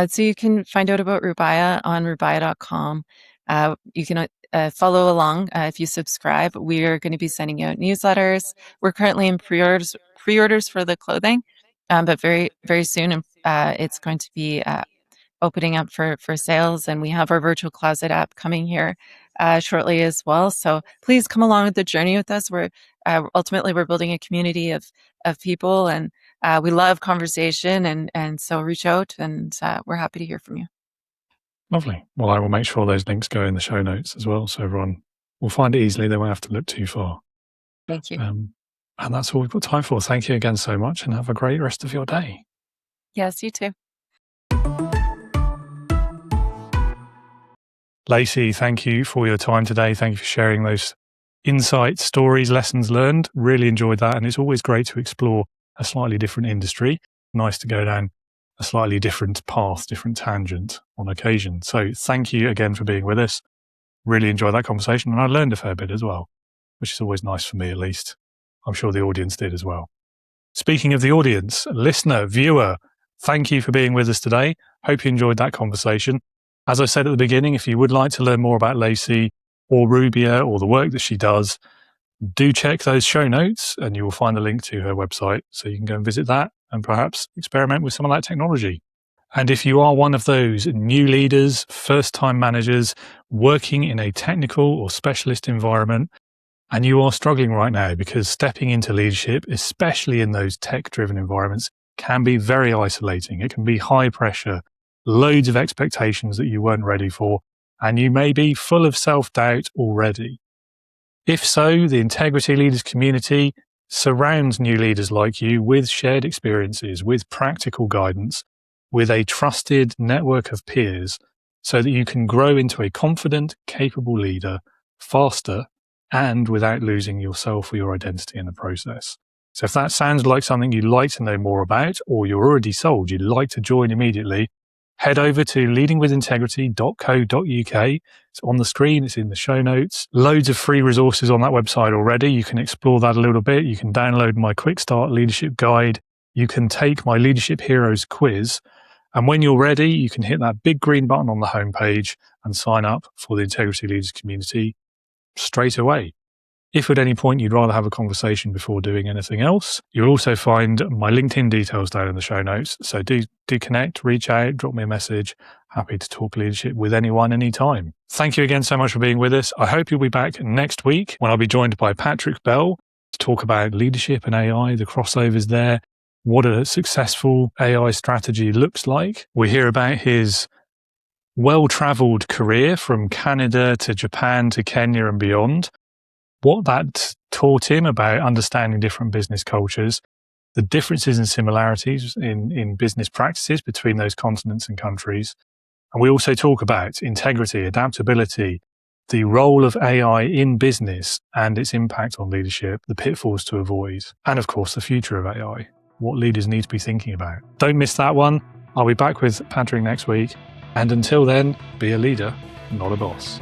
So you can find out about Rubaya on rubaya.com. You can follow along if you subscribe. We are going to be sending out newsletters. We're currently in pre-orders for the clothing, but very, very soon it's going to be opening up for sales. And we have our virtual closet app coming here shortly as well. So please come along with the journey with us. We're ultimately building a community of people, and we love conversation, and so reach out, and we're happy to hear from you. Lovely. Well, I will make sure those links go in the show notes as well, so everyone will find it easily. They won't have to look too far. Thank you. And that's all we've got time for. Thank you again so much, and have a great rest of your day. Yes, you too. Lacey, thank you for your time today. Thank you for sharing those insights, stories, lessons learned. Really enjoyed that. And it's always great to explore a slightly different industry. Nice to go down a slightly different path, different tangent on occasion. So thank you again for being with us. Really enjoyed that conversation. And I learned a fair bit as well. which is always nice for me at least. I'm sure the audience did as well. Speaking of the audience, listener, viewer, thank you for being with us today. Hope you enjoyed that conversation. As I said at the beginning, if you would like to learn more about Lacey or Rubia or the work that she does, do check those show notes and you will find the link to her website so you can go and visit that and perhaps experiment with some of that technology. And if you are one of those new leaders, first-time managers working in a technical or specialist environment, and you are struggling right now because stepping into leadership, especially in those tech-driven environments, can be very isolating. It can be high pressure, loads of expectations that you weren't ready for, and you may be full of self-doubt already. If so, the Integrity Leaders community surrounds new leaders like you with shared experiences, with practical guidance, with a trusted network of peers so that you can grow into a confident, capable leader faster and without losing yourself or your identity in the process. So if that sounds like something you'd like to know more about, or you're already sold, you'd like to join immediately, head over to leadingwithintegrity.co.uk. It's on the screen, it's in the show notes. Loads of free resources on that website already. You can explore that a little bit. You can download my Quick Start Leadership Guide. You can take my Leadership Heroes quiz. And when you're ready, you can hit that big green button on the homepage and sign up for the Integrity Leaders community straight away. If at any point you'd rather have a conversation before doing anything else, you'll also find my LinkedIn details down in the show notes. So do connect, reach out, drop me a message. Happy to talk leadership with anyone, anytime. Thank you again so much for being with us. I hope you'll be back next week when I'll be joined by Patrick Bell to talk about leadership and AI, the crossovers there, what a successful AI strategy looks like. We hear about his well-traveled career from Canada to Japan to Kenya and beyond, what that taught him about understanding different business cultures, the differences and similarities in business practices between those continents and countries. And we also talk about integrity, adaptability, the role of AI in business and its impact on leadership, the pitfalls to avoid, and of course, the future of AI, what leaders need to be thinking about. Don't miss that one. I'll be back with Patrick next week. And until then, be a leader, not a boss.